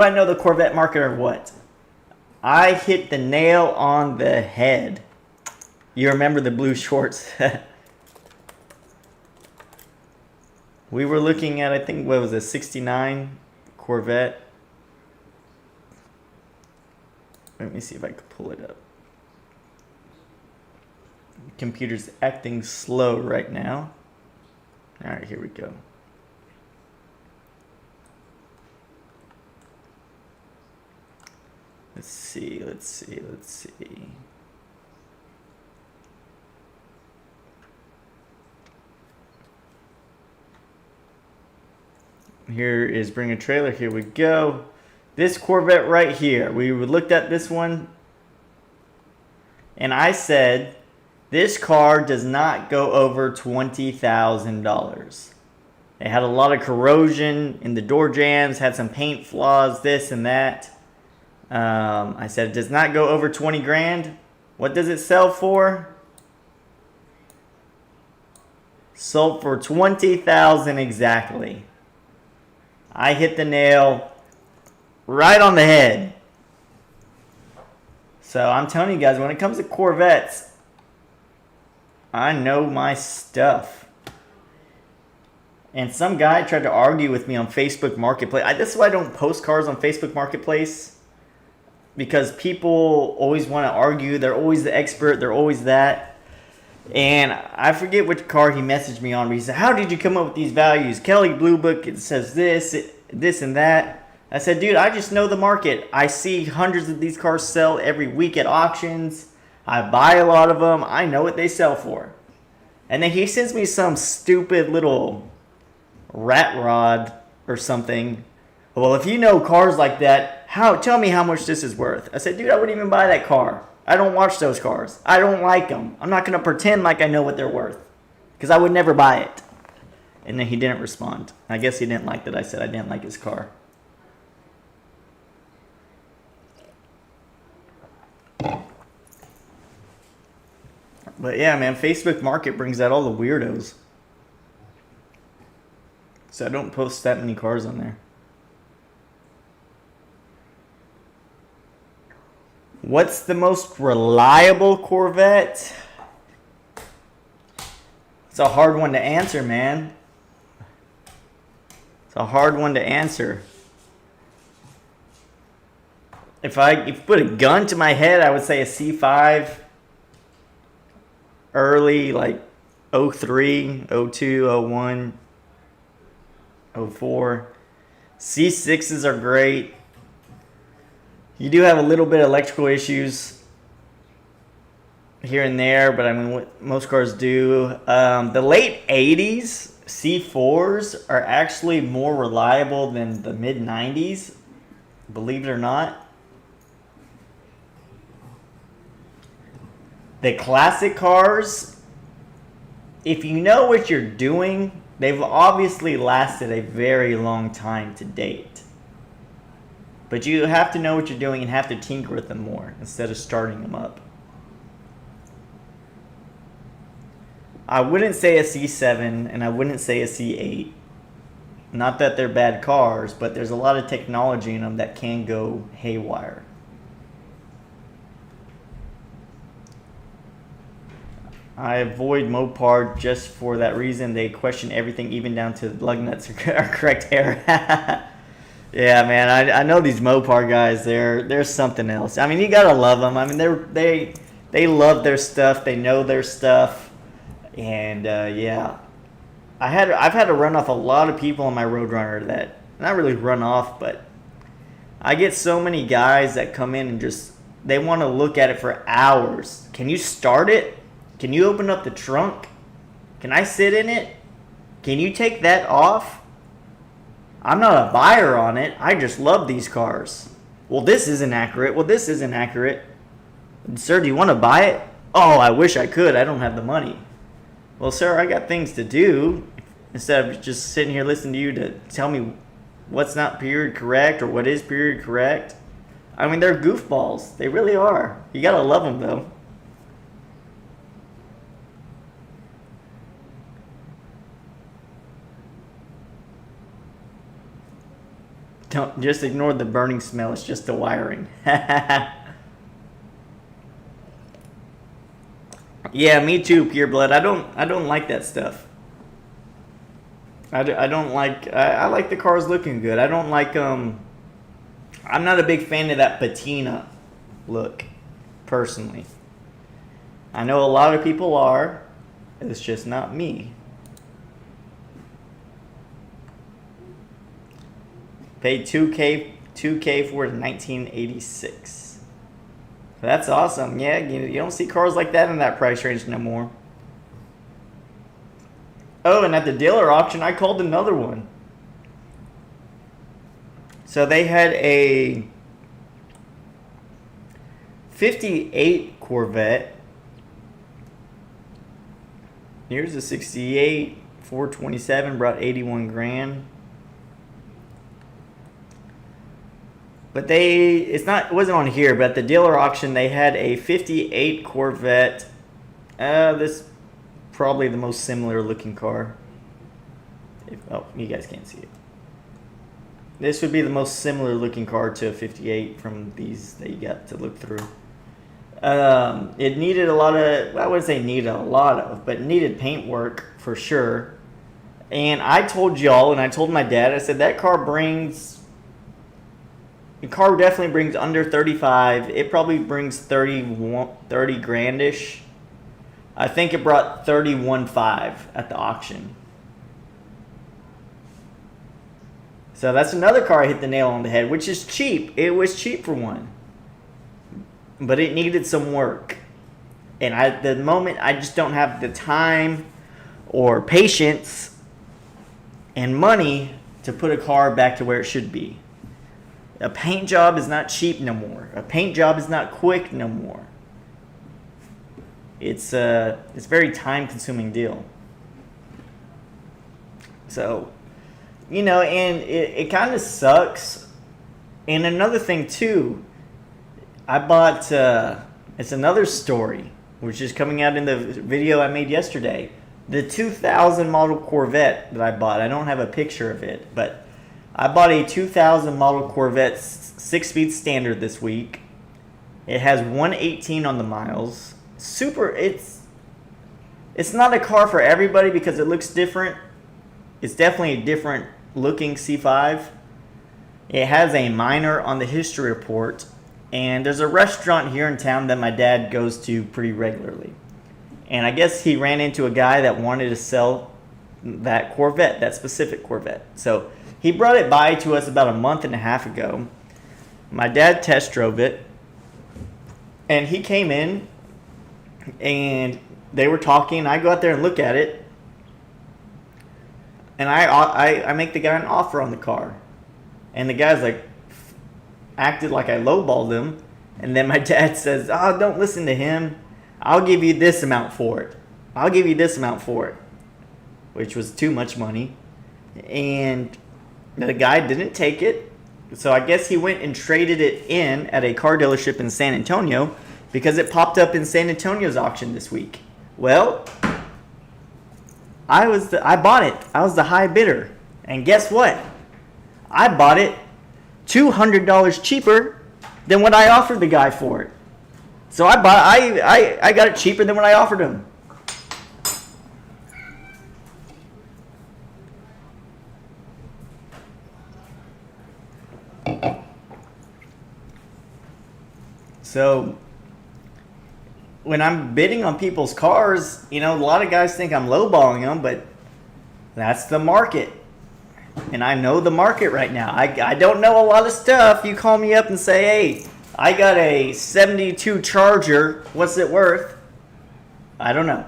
I know the Corvette market or what? I hit the nail on the head. You remember the blue shorts? We were looking at, I think, what was it, 69 Corvette. Let me see if I can pull it up. Computer's acting slow right now. All right, here we go. Let's see. Here is Bring a Trailer. Here we go. This Corvette right here. We looked at this one, and I said, this car does not go over $20,000. It had a lot of corrosion in the door jambs, had some paint flaws, this and that. I said it does not go over 20 grand. What does it sell for? Sold for 20,000 exactly. I hit the nail right on the head. So I'm telling you guys, when it comes to Corvettes, I know my stuff. And some guy tried to argue with me on Facebook Marketplace. This is why I don't post cars on Facebook Marketplace. Because people always want to argue. They're always the expert. They're always that. And I forget which car he messaged me on. But he said, how did you come up with these values? Kelly Blue Book, it says this and that. I said, dude, I just know the market. I see hundreds of these cars sell every week at auctions. I buy a lot of them. I know what they sell for. And then he sends me some stupid little rat rod or something. Well, if you know cars like that, tell me how much this is worth. I said, dude, I wouldn't even buy that car. I don't watch those cars. I don't like them. I'm not going to pretend like I know what they're worth. Because I would never buy it. And then he didn't respond. I guess he didn't like that I said I didn't like his car. But yeah, man, Facebook Market brings out all the weirdos. So I don't post that many cars on there. What's the most reliable Corvette? It's a hard one to answer, man. It's a hard one to answer. If you put a gun to my head, I would say a C5. Early, like 03, 02, 01, 04. C6s are great. You do have a little bit of electrical issues here and there, but I mean, what most cars do. The late 80s C4s are actually more reliable than the mid 90s, believe it or not. The classic cars, if you know what you're doing, they've obviously lasted a very long time to date. But you have to know what you're doing and have to tinker with them more instead of starting them up. I wouldn't say a C7 and I wouldn't say a C8. Not that they're bad cars, but there's a lot of technology in them that can go haywire. I avoid Mopar just for that reason. They question everything, even down to the lug nuts are correct here. Yeah, man, I know these Mopar guys. They're something else. I mean, you gotta love them. I mean, they love their stuff. They know their stuff, and yeah, I've had to run off a lot of people on my Roadrunner that not really run off, but I get so many guys that come in and just They want to look at it for hours. Can you start it? Can you open up the trunk? Can I sit in it? Can you take that off? I'm not a buyer on it. I just love these cars. Well, this isn't accurate. Well, this isn't accurate. Sir, do you want to buy it? Oh, I wish I could. I don't have the money. Well, sir, I got things to do. Instead of just sitting here listening to you to tell me what's not period correct or what is period correct. I mean, they're goofballs. They really are. You gotta love them, though. Don't just ignore the burning smell. It's just the wiring. Yeah, me too, Pureblood. I don't like that stuff. I don't like. I like the cars looking good. I don't like I'm not a big fan of that patina look, personally. I know a lot of people are. It's just not me. Paid $2K for it in 1986. That's awesome. Yeah, you don't see cars like that in that price range no more. Oh, and at the dealer auction, I called another one. So they had a 58 Corvette. Here's a 68 427, brought 81 grand. But it wasn't on here, but at the dealer auction they had a 58 Corvette. This probably the most similar looking car. Oh, you guys can't see it. This would be the most similar looking car to a 58 from these that you got to look through. It needed a lot of, well, I wouldn't say needed a lot of, but needed paint work for sure. And I told y'all, and I told my dad, I said that car definitely brings under 35. It probably brings 30 grandish. I think it brought 31.5 at the auction. So that's another car I hit the nail on the head, which is cheap. It was cheap for one. But it needed some work. And at the moment, I just don't have the time or patience and money to put a car back to where it should be. A paint job is not cheap no more. A paint job is not quick no more. It's a very time-consuming deal. So, and it kind of sucks. And another thing too, I bought. It's another story, which is coming out in the video I made yesterday. The 2000 model Corvette that I bought. I don't have a picture of it, but I bought a 2000 model Corvette 6-speed standard this week. It has 118 on the miles. It's not a car for everybody because it looks different. It's definitely a different looking C5. It has a minor on the history report. And there's a restaurant here in town that my dad goes to pretty regularly. And I guess he ran into a guy that wanted to sell that Corvette, that specific Corvette. So he brought it by to us about a month and a half ago. My dad test drove it. And he came in and they were talking. I go out there and look at it. And I make the guy an offer on the car. And the guy's like, acted like I lowballed him. And then my dad says, oh, don't listen to him. I'll give you this amount for it. I'll give you this amount for it. Which was too much money. And the guy didn't take it. So I guess he went and traded it in at a car dealership in San Antonio because it popped up in San Antonio's auction this week. Well, I bought it. I was the high bidder. And guess what? I bought it $200 cheaper than what I offered the guy for it. So I got it cheaper than what I offered him. So when I'm bidding on people's cars, a lot of guys think I'm lowballing them, but that's the market. And I know the market right now. I don't know a lot of stuff. You call me up and say, hey, I got a 72 Charger. What's it worth? I don't know.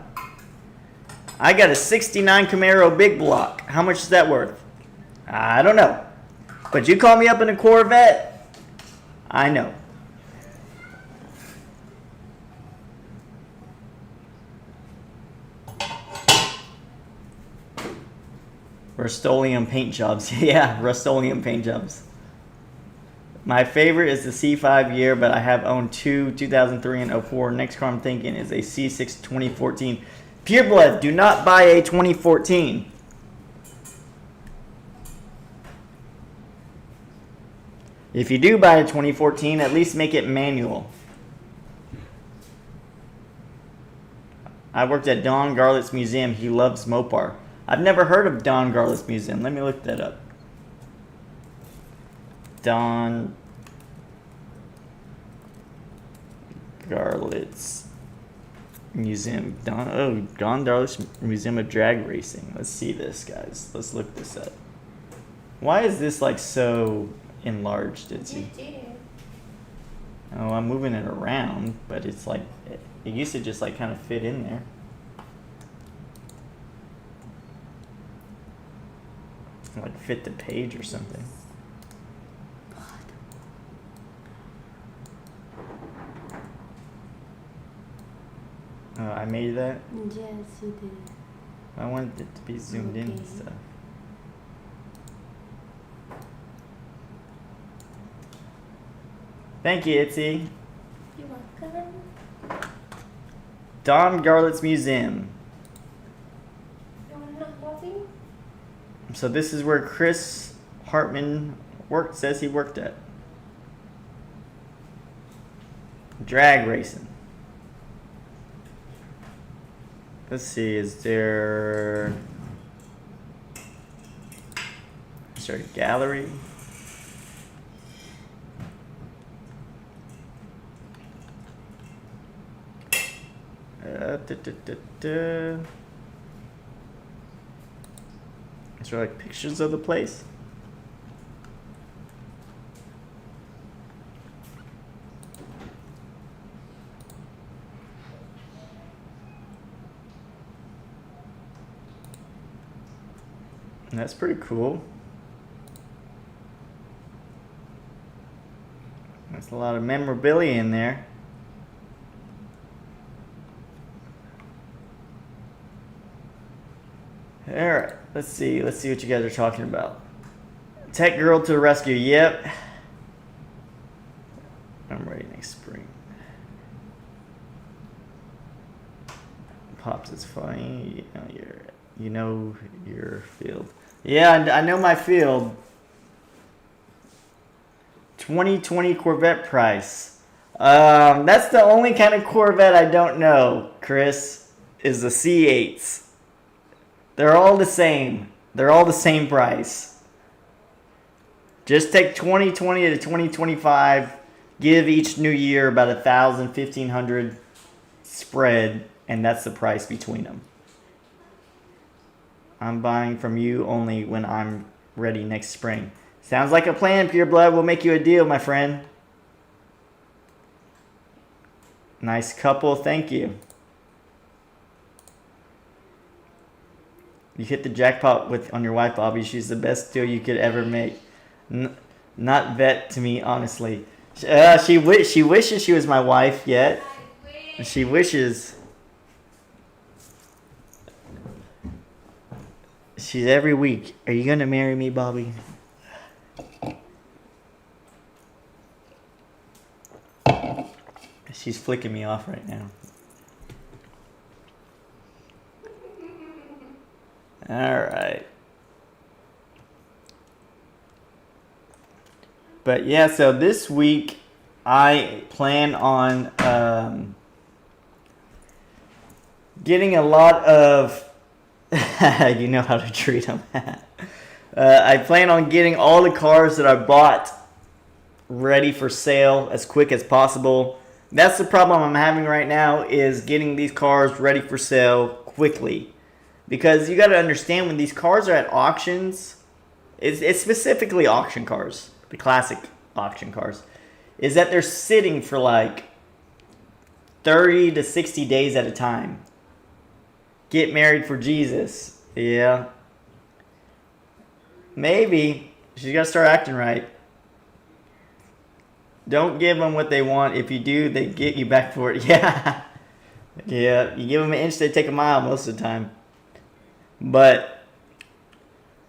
I got a 69 Camaro big block. How much is that worth? I don't know. But you call me up in a Corvette, I know. Rust-Oleum paint jobs. Yeah, Rust-Oleum paint jobs. My favorite is the C5 year, but I have owned two, 2003 and 04. Next car I'm thinking is a C6 2014. Pureblood, do not buy a 2014. If you do buy a 2014, at least make it manual. I worked at Don Garlett's museum. He loves Mopar. I've never heard of Don Garlett's museum. Let me look that up. Don Garlett's museum. Don Garlett's Museum of Drag Racing. Let's see this, guys. Let's look this up. Why is this like so enlarged, Itzy? Oh, I'm moving it around, but it's like it used to just like kind of fit in there. Like fit the page or something. Oh, I made that? Yes, you did. I wanted it to be zoomed in and stuff. Thank you, Itzy. You're welcome. Don Garlett's Museum. So this is where Chris Hartman says he worked at. Drag racing. Let's see, is there a gallery? Is there like pictures of the place? That's pretty cool. There's a lot of memorabilia in there. Alright, let's see what you guys are talking about. Tech girl to the rescue, yep. I'm ready next spring. Pops is funny, you know your field. Yeah, I know my field. 2020 Corvette price. That's the only kind of Corvette I don't know, Chris, is the C8s. They're all the same. They're all the same price. Just take 2020 to 2025, give each new year about 1,000, 1,500 spread, and that's the price between them. I'm buying from you only when I'm ready next spring. Sounds like a plan, Pureblood. We'll make you a deal, my friend. Nice couple. Thank you. You hit the jackpot on your wife, Bobby. She's the best deal you could ever make. Not vet to me, honestly. She wishes she was my wife yet. She wishes. She's every week. Are you gonna marry me, Bobby? She's flicking me off right now. Alright. But yeah, so this week I plan on getting a lot of you know how to treat them. I plan on getting all the cars that I bought ready for sale as quick as possible. That's the problem I'm having right now, is getting these cars ready for sale quickly. Because you got to understand, when these cars are at auctions, it's specifically auction cars, the classic auction cars. is that they're sitting for like 30 to 60 days at a time. Get married for Jesus. Yeah. Maybe. She's got to start acting right. Don't give them what they want. If you do, they get you back for it. Yeah. Yeah. You give them an inch, they take a mile most of the time. But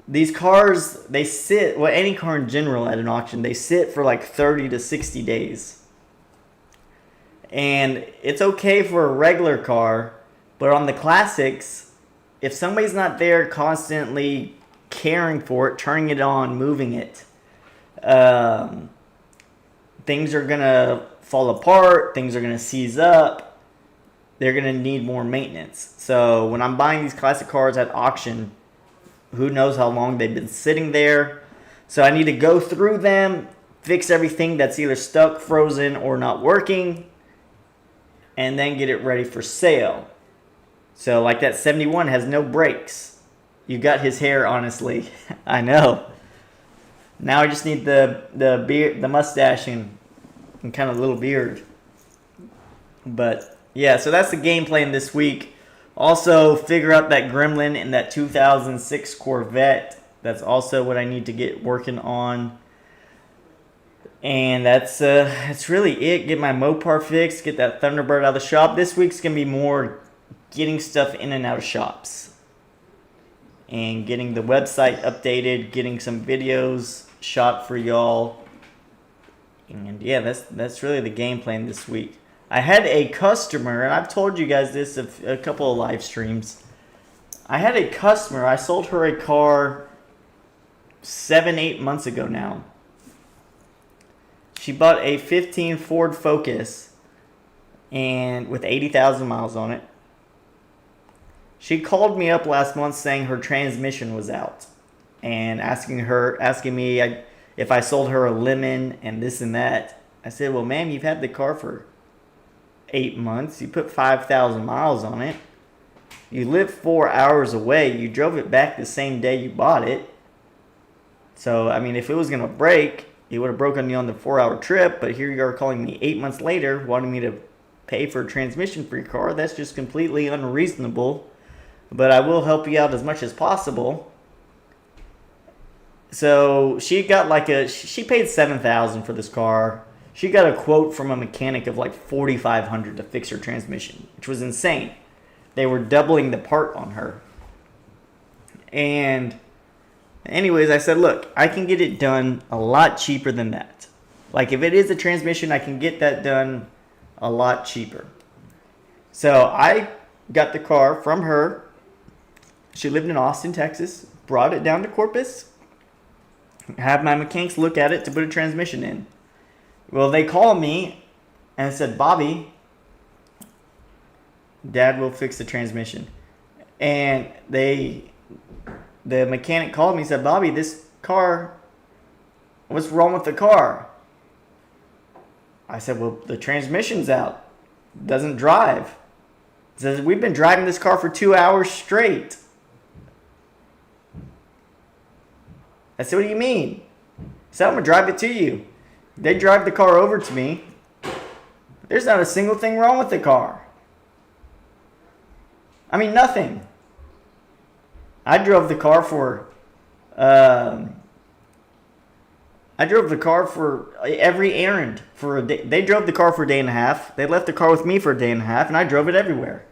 these cars, they sit, well, any car in general at an auction, they sit for like 30 to 60 days. And it's okay for a regular car, but on the classics, if somebody's not there constantly caring for it, turning it on, moving it, things are going to fall apart, things are going to seize up, they're going to need more maintenance. So when I'm buying these classic cars at auction, who knows how long they've been sitting there. So I need to go through them, fix everything that's either stuck, frozen, or not working, and then get it ready for sale. So like that 71 has no brakes. You got his hair, honestly. I know. Now I just need the beard, the mustache, and kind of little beard. But yeah, so that's the game plan this week. Also, figure out that gremlin in that 2006 Corvette. That's also what I need to get working on. And that's really it. Get my Mopar fixed. Get that Thunderbird out of the shop. This week's going to be more getting stuff in and out of shops. And getting the website updated. Getting some videos shot for y'all. And yeah, that's really the game plan this week. I had a customer, and I've told you guys this a couple of live streams. I had a customer, I sold her a car 7-8 months ago now. She bought a 15 Ford Focus and with 80,000 miles on it. She called me up last month saying her transmission was out and asking me if I sold her a lemon and this and that. I said, well, ma'am, you've had the car for 8 months. You put 5,000 miles on it. You live 4 hours away. You drove it back the same day you bought it. So, I mean, if it was going to break, it would have broken you on the 4-hour trip. But here you are calling me 8 months later, wanting me to pay for a transmission for your car. That's just completely unreasonable. But I will help you out as much as possible. So, she got she paid $7,000 for this car. She got a quote from a mechanic of like $4,500 to fix her transmission, which was insane. They were doubling the part on her. And anyways, I said, look, I can get it done a lot cheaper than that. Like if it is a transmission, I can get that done a lot cheaper. So I got the car from her. She lived in Austin, Texas. Brought it down to Corpus. Had my mechanics look at it to put a transmission in. Well, they called me and said, Bobby, Dad will fix the transmission. And the mechanic called me and said, Bobby, this car, what's wrong with the car? I said, well, the transmission's out. It doesn't drive. He says, we've been driving this car for 2 hours straight. I said, what do you mean? He said, I'm going to drive it to you. They drive the car over to me. There's not a single thing wrong with the car. I mean, nothing. I drove the car for every errand for a day. They drove the car for a day and a half. They left the car with me for a day and a half, and I drove it everywhere.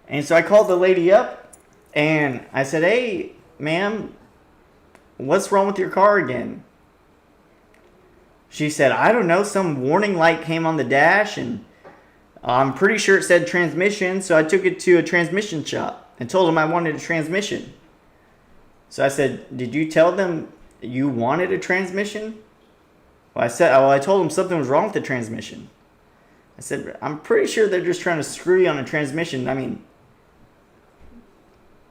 And so I called the lady up, and I said, hey, ma'am, what's wrong with your car again? She said, I don't know, some warning light came on the dash, and I'm pretty sure it said transmission, so I took it to a transmission shop and told them I wanted a transmission. So I said, did you tell them you wanted a transmission? Well, I told them something was wrong with the transmission. I said, I'm pretty sure they're just trying to screw you on a transmission. I mean,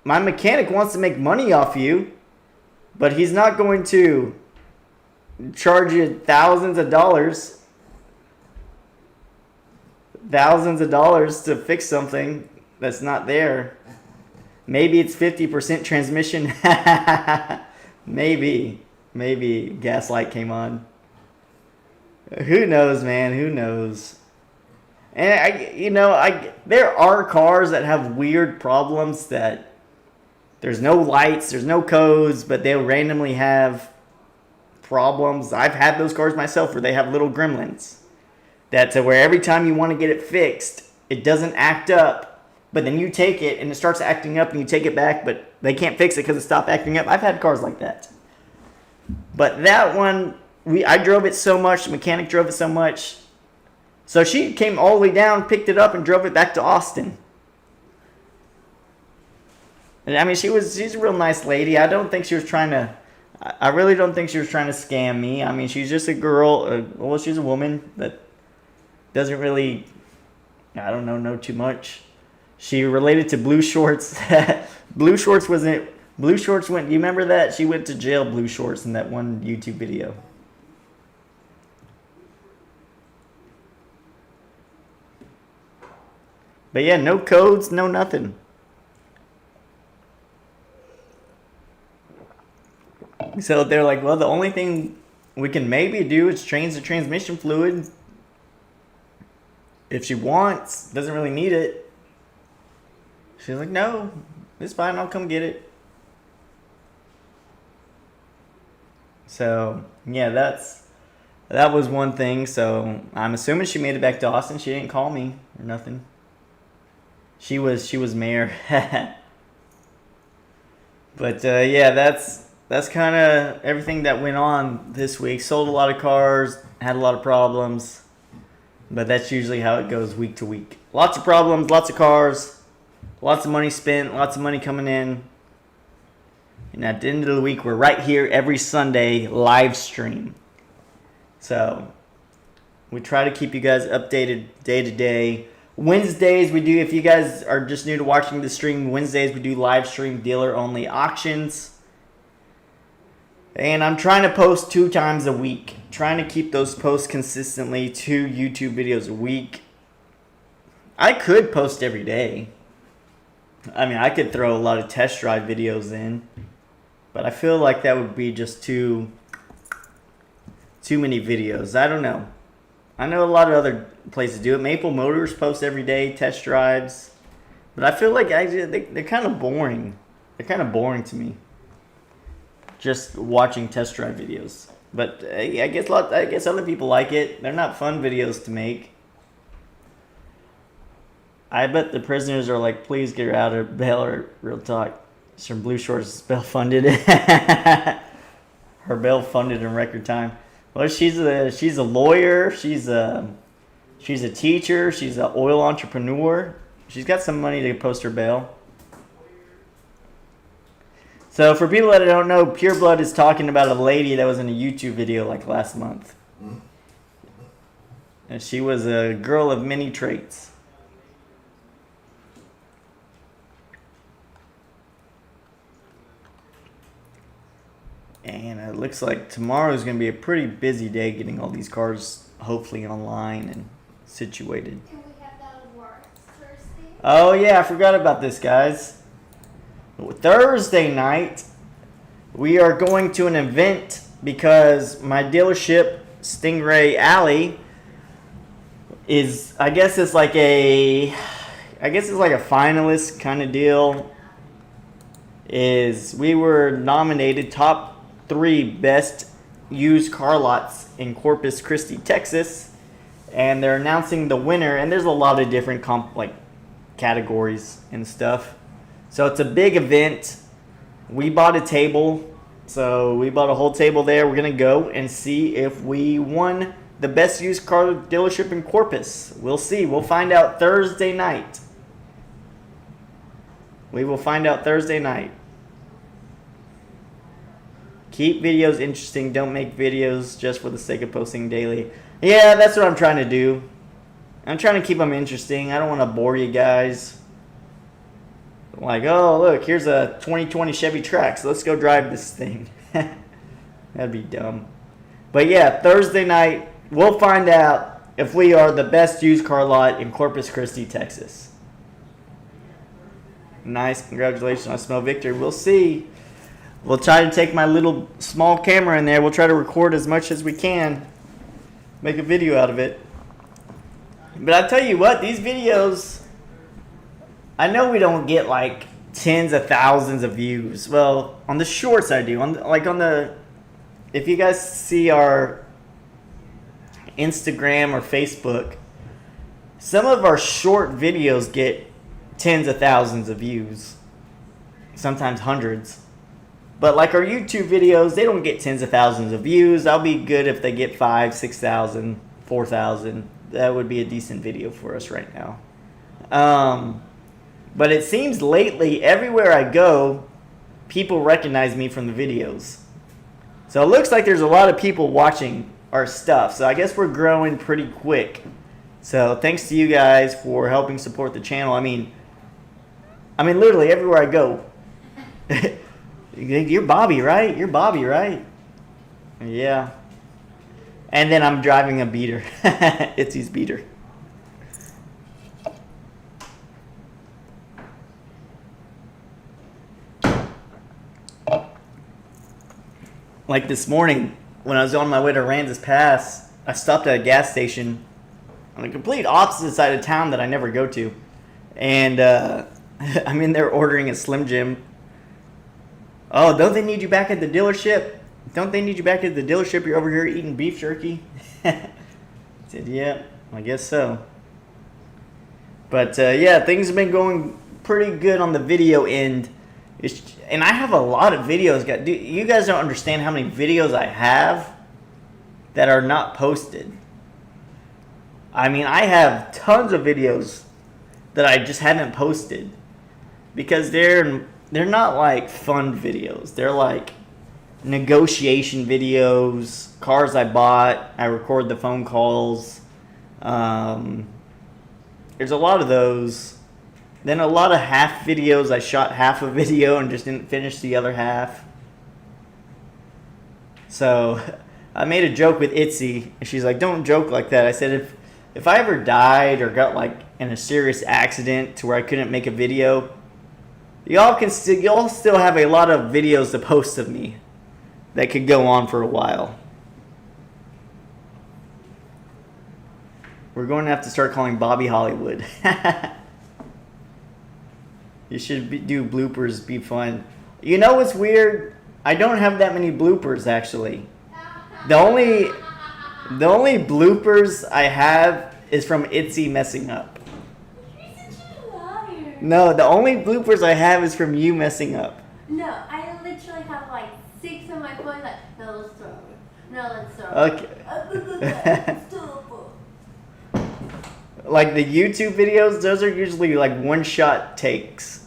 my mechanic wants to make money off you, but he's not going to charge you thousands of dollars to fix something that's not there. Maybe it's 50% transmission. Maybe gaslight came on. Who knows, man? Who knows? And there are cars that have weird problems that there's no lights, there's no codes, but they'll randomly have problems. I've had those cars myself where they have little gremlins. That's where every time you want to get it fixed, it doesn't act up, but then you take it and it starts acting up and you take it back, but they can't fix it because it stopped acting up. I've had cars like that. But that one, I drove it so much, the mechanic drove it so much. So she came all the way down, picked it up, and drove it back to Austin. And I mean, she's a real nice lady. I don't think she was trying to, I really don't think she was trying to scam me. I mean, she's just a girl, well, she's a woman that doesn't really, I don't know too much. She related to Blue Shorts. Blue Shorts went, you remember that? She went to jail, Blue Shorts, in that one YouTube video. But yeah, no codes, no nothing. So they're like, well, the only thing we can maybe do is change the transmission fluid. If she wants, doesn't really need it. She's like, no, it's fine, I'll come get it. So yeah, that was one thing. So I'm assuming she made it back to Austin. She didn't call me or nothing. She was mayor. But yeah, that's kind of everything that went on this week. Sold a lot of cars, had a lot of problems, but that's usually how it goes week to week. Lots of problems, lots of cars, lots of money spent, lots of money coming in. And at the end of the week, we're right here every Sunday live stream. So we try to keep you guys updated day to day. Wednesdays we do, if you guys are just new to watching the stream, Wednesdays we do live stream dealer only auctions. And I'm trying to post 2 times a week. Trying to keep those posts consistently, 2 YouTube videos a week. I could post every day. I mean, I could throw a lot of test drive videos in. But I feel like that would be just too many videos. I don't know. I know a lot of other places do it. Maple Motors posts every day, test drives. But I feel like they're kind of boring. They're kind of boring to me. Just watching test drive videos. But I guess other people like it. They're not fun videos to make. I bet the prisoners are like, please get her out of bail, or real talk. It's from Blue Shorts, bail funded. Her bail funded in record time. Well, she's a lawyer. She's a teacher. She's an oil entrepreneur. She's got some money to post her bail. So for people that don't know, Pure Blood is talking about a lady that was in a YouTube video like last month. And she was a girl of many traits. And it looks like tomorrow is going to be a pretty busy day getting all these cars hopefully online and situated. Can we have that awards Thursday? Oh yeah, I forgot about this, guys. Thursday night, we are going to an event because my dealership, Stingrayalley, is, I guess it's like a finalist kind of deal. We were nominated top 3 best used car lots in Corpus Christi, Texas, and they're announcing the winner. And there's a lot of different categories and stuff. So it's a big event. We bought a table, so we bought a whole table there. We're gonna go and see if we won the best used car dealership in Corpus. We'll see. We'll find out Thursday night. We will find out Thursday night. Keep videos interesting. Don't make videos just for the sake of posting daily. Yeah, that's what I'm trying to do. I'm trying to keep them interesting. I don't want to bore you guys. Like, oh, look, here's a 2020 Chevy Trax. Let's go drive this thing. That'd be dumb. But yeah, Thursday night, we'll find out if we are the best used car lot in Corpus Christi, Texas. Nice. Congratulations. I smell victory. We'll see. We'll try to take my little small camera in there. We'll try to record as much as we can. make a video out of it. But I tell you what, these videos, I know we don't get like tens of thousands of views. Well, on the shorts I do. If you guys see our Instagram or Facebook, some of our short videos get tens of thousands of views, sometimes hundreds. But like our YouTube videos, they don't get tens of thousands of views. I'll be good if they get 5,000, 6,000, 4,000. That would be a decent video for us right now. But it seems lately, everywhere I go, people recognize me from the videos. So it looks like there's a lot of people watching our stuff. So I guess we're growing pretty quick. So thanks to you guys for helping support the channel. I mean literally everywhere I go. You're Bobby, right? You're Bobby, right? Yeah. And then I'm driving a beater. Itzy's beater. Like this morning, when I was on my way to Rand's Pass, I stopped at a gas station on the complete opposite side of town that I never go to. And I'm in there ordering a Slim Jim. Oh, don't they need you back at the dealership? Don't they need you back at the dealership? You're over here eating beef jerky? I said, yeah, I guess so. But yeah, things have been going pretty good on the video end. And I have a lot of videos. You guys don't understand how many videos I have that are not posted. I mean, I have tons of videos that I just haven't posted because they're not like fun videos. They're like negotiation videos, cars I bought. I record the phone calls. There's a lot of those. Then a lot of half videos. I shot half a video and just didn't finish the other half. So I made a joke with Itzy, and she's like, "Don't joke like that." I said, if I ever died or got like in a serious accident to where I couldn't make a video, y'all still have a lot of videos to post of me that could go on for a while. We're going to have to start calling Bobby Hollywood. You should do bloopers, be fun. You know what's weird? I don't have that many bloopers actually. The only bloopers I have is from Itzy messing up. You're such a liar. No, the only bloopers I have is from you messing up. No, I literally have like 6 on my phone. Like, no, let's throw it. No, let's throw Okay. it. Stop. Like the YouTube videos, those are usually like one-shot takes.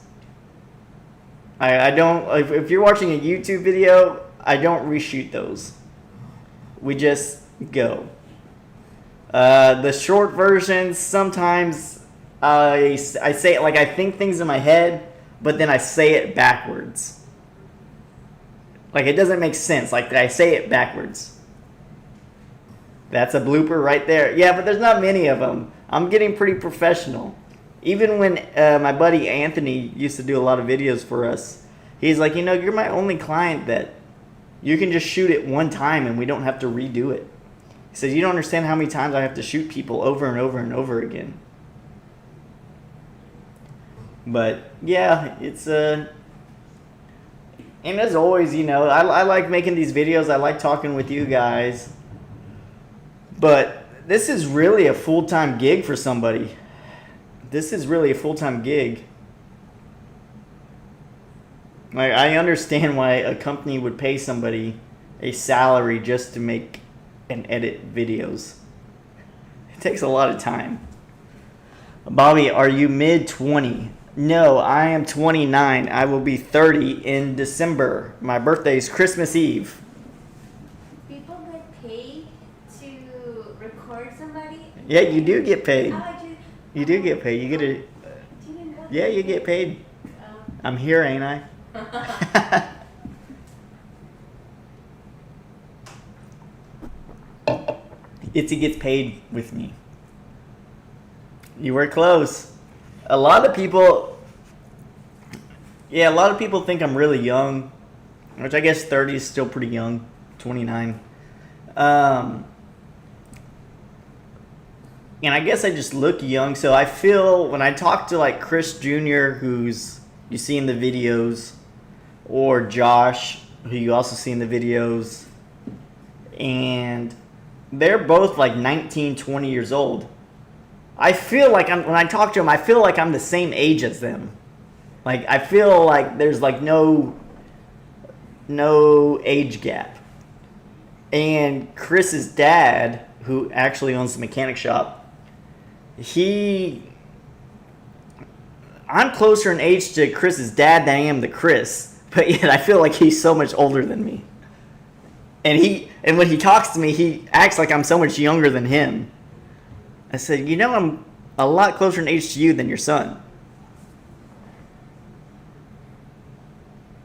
I don't, if you're watching a YouTube video, I don't reshoot those. We just go. The short versions, sometimes I say it like I think things in my head, but then I say it backwards. Like it doesn't make sense. Like I say it backwards. That's a blooper right there. Yeah, but there's not many of them. I'm getting pretty professional. Even when my buddy Anthony used to do a lot of videos for us, he's like, you're my only client that you can just shoot it one time and we don't have to redo it. He says, you don't understand how many times I have to shoot people over and over and over again. But yeah, it's and as always, I like making these videos. I like talking with you guys. But this is really a full-time gig for somebody. This is really a full-time gig. Like, I understand why a company would pay somebody a salary just to make and edit videos. It takes a lot of time. Bobby, are you mid-20? No, I am 29. I will be 30 in December. My birthday is Christmas Eve. People get paid to record somebody? Yeah, you do get paid. Oh, I do. You do get paid. You get a... Yeah, you get paid. I'm here, ain't I? Itzy gets paid with me. You were close. A lot of people think I'm really young, which I guess 30 is still pretty young. 29. and I guess I just look young. So I feel when I talk to like Chris Jr., who's you see in the videos, or Josh, who you also see in the videos, and they're both like 19, 20 years old. I feel like when I talk to them, I feel like I'm the same age as them. Like I feel like there's like no age gap. And Chris's dad, who actually owns the mechanic shop, I'm closer in age to Chris's dad than I am to Chris, but yet I feel like he's so much older than me. And when he talks to me, he acts like I'm so much younger than him. I said, I'm a lot closer in age to you than your son.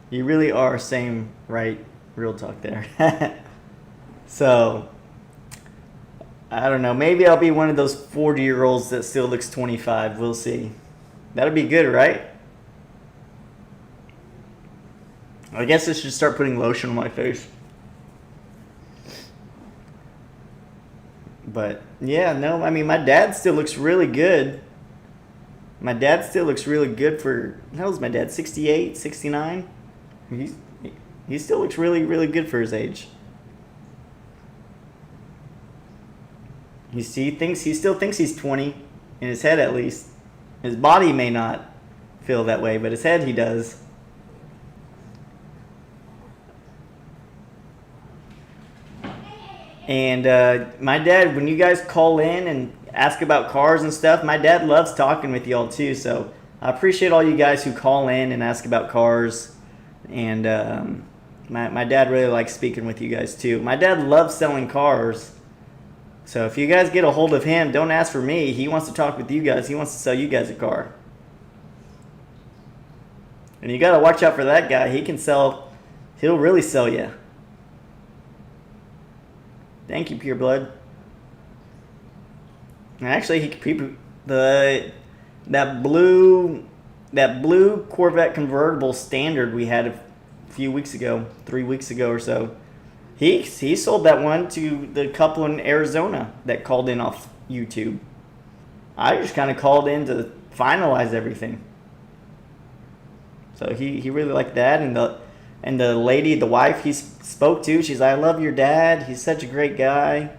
You really are same, right? Real talk there. So, I don't know. Maybe I'll be one of those 40-year-olds that still looks 25. We'll see. That'll be good, right? I guess I should start putting lotion on my face. But, yeah, no, I mean, my dad still looks really good. My dad still looks really good for, how old is my dad, 68, 69? He still looks really, really good for his age. He still thinks he's 20, in his head at least. His body may not feel that way, but his head he does. And my dad, when you guys call in and ask about cars and stuff, my dad loves talking with y'all too. So I appreciate all you guys who call in and ask about cars. And my dad really likes speaking with you guys too. My dad loves selling cars. So if you guys get a hold of him, don't ask for me. He wants to talk with you guys. He wants to sell you guys a car. And you got to watch out for that guy. He'll really sell you. Thank you, Pure Blood. And actually, that blue Corvette convertible standard we had a few weeks ago, 3 weeks ago or so. He sold that one to the couple in Arizona that called in off YouTube. I just kind of called in to finalize everything. So he really liked that, and the lady, the wife he spoke to, she's like, I love your dad. He's such a great guy.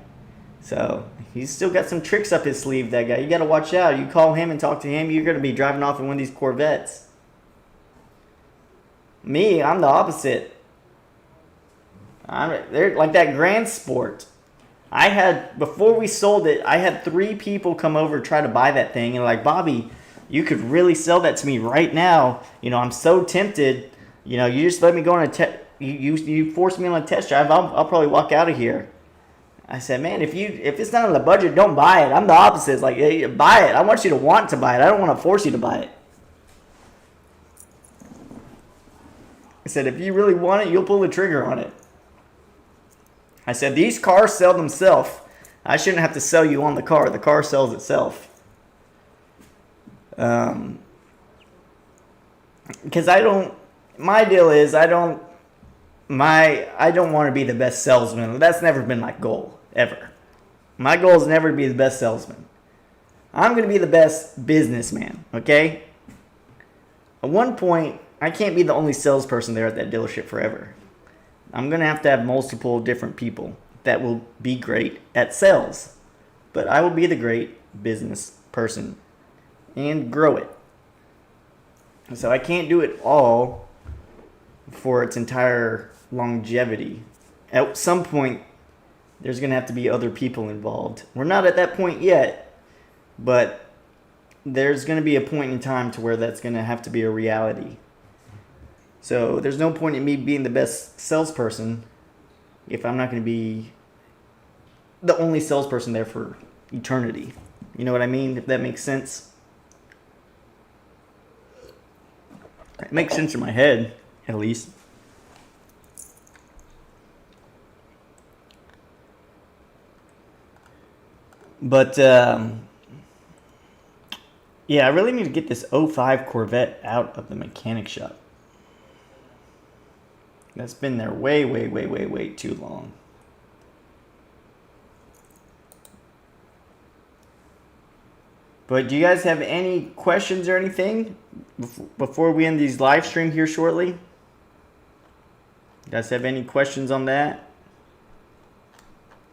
So he's still got some tricks up his sleeve, that guy. You got to watch out. You call him and talk to him, you're going to be driving off in one of these Corvettes. Me, I'm the opposite. They're like that Grand Sport. Before we sold it, I had 3 people come over try to buy that thing, and like, Bobby, you could really sell that to me right now. I'm so tempted. You just let me go on you force me on a test drive, I'll probably walk out of here. I said, man, if it's not on the budget, don't buy it. I'm the opposite. It's like, hey, buy it. I want you to want to buy it. I don't want to force you to buy it. I said, if you really want it, you'll pull the trigger on it. I said, these cars sell themselves. I shouldn't have to sell you on the car. The car sells itself. Because my deal is I don't want to be the best salesman. That's never been my goal, ever. My goal is never to be the best salesman. I'm going to be the best businessman, okay? At one point, I can't be the only salesperson there at that dealership forever. I'm going to have multiple different people that will be great at sales. But I will be the great business person and grow it. So I can't do it all for its entire longevity. At some point, there's going to have to be other people involved. We're not at that point yet, but there's going to be a point in time to where that's going to have to be a reality. So there's no point in me being the best salesperson if I'm not going to be the only salesperson there for eternity. You know what I mean? If that makes sense. It makes sense in my head, at least. But, yeah, I really need to get this 05 Corvette out of the mechanic shop. That's been there way too long. But do you guys have any questions or anything before we end these live stream here shortly? You guys have any questions on that?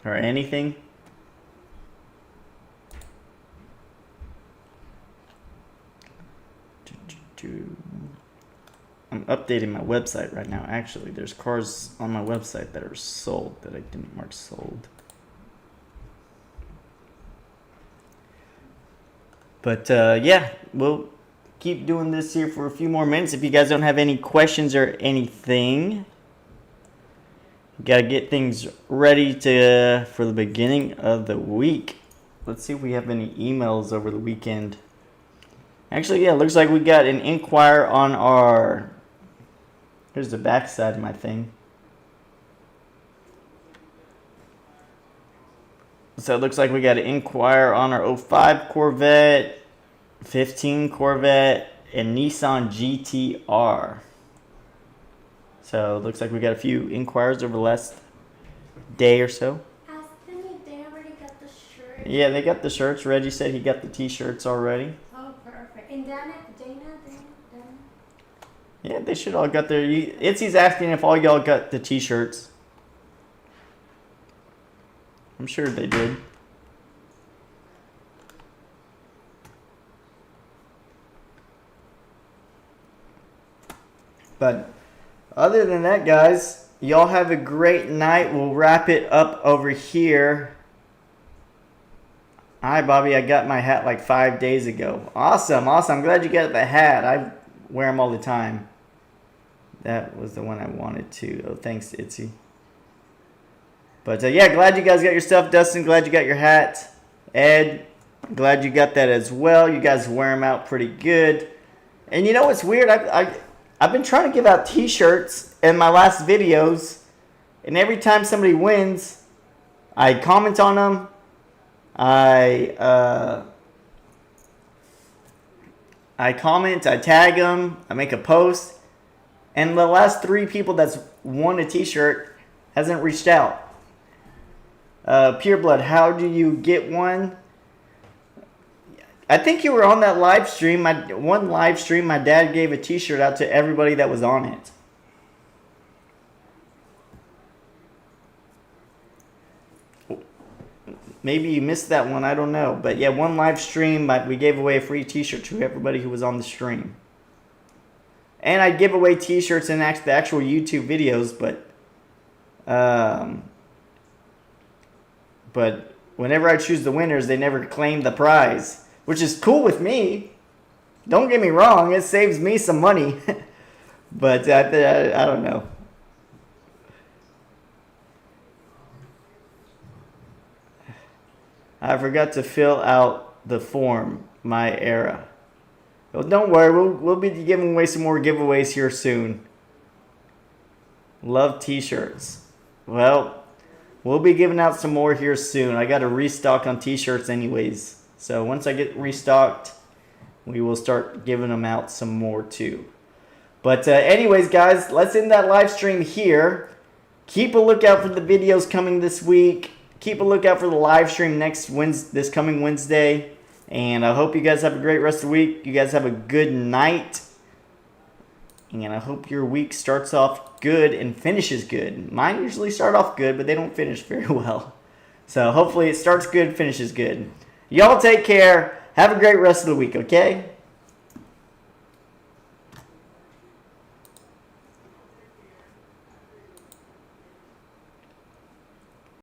Or anything? I'm updating my website right now. Actually, there's cars on my website that are sold that I didn't mark sold. But yeah, we'll keep doing this here for a few more minutes. If you guys don't have any questions or anything, gotta get things ready for the beginning of the week. Let's see if we have any emails over the weekend. Actually, yeah, looks like we got an inquire on our... Here's the back side of my thing. So it looks like we got an inquire on our 05 Corvette, 15 Corvette, and Nissan GTR. So it looks like we got a few inquiries over the last day or so. Ask them if they already got the shirt. Yeah, they got the shirts. Reggie said he got the t-shirts already. Oh, perfect. And Dana. Yeah, they should all got their... Itzy's asking if all y'all got the t-shirts. I'm sure they did. But other than that, guys, y'all have a great night. We'll wrap it up over here. Hi, Bobby. I got my hat like 5 days ago. Awesome, awesome. I'm glad you got the hat. I wear them all the time. That was the one I wanted to. Oh, thanks, Itzy. But yeah, glad you guys got your stuff. Dustin, glad you got your hat. Ed, glad you got that as well. You guys wear them out pretty good. And you know what's weird? I've been trying to give out t-shirts in my last videos. And every time somebody wins, I comment on them. I comment, I tag them, I make a post. And the last 3 people that's won a t-shirt hasn't reached out. Pureblood, how do you get one? I think you were on that live stream. One live stream, my dad gave a t-shirt out to everybody that was on it. Maybe you missed that one, I don't know. But yeah, one live stream, we gave away a free t-shirt to everybody who was on the stream. And I give away t-shirts in the actual YouTube videos, but whenever I choose the winners, they never claim the prize, which is cool with me. Don't get me wrong, it saves me some money. But I don't know. I forgot to fill out the form, my era. Well, don't worry, we'll be giving away some more giveaways here soon. Love t-shirts. Well, we'll be giving out some more here soon. I got to restock on t-shirts anyways. So once I get restocked, we will start giving them out some more too. But anyways, guys, let's end that live stream here. Keep a lookout for the videos coming this week. Keep a lookout for the live stream this coming Wednesday. And I hope you guys have a great rest of the week. You guys have a good night. And I hope your week starts off good and finishes good. Mine usually start off good, but they don't finish very well. So hopefully it starts good, finishes good. Y'all take care. Have a great rest of the week, okay?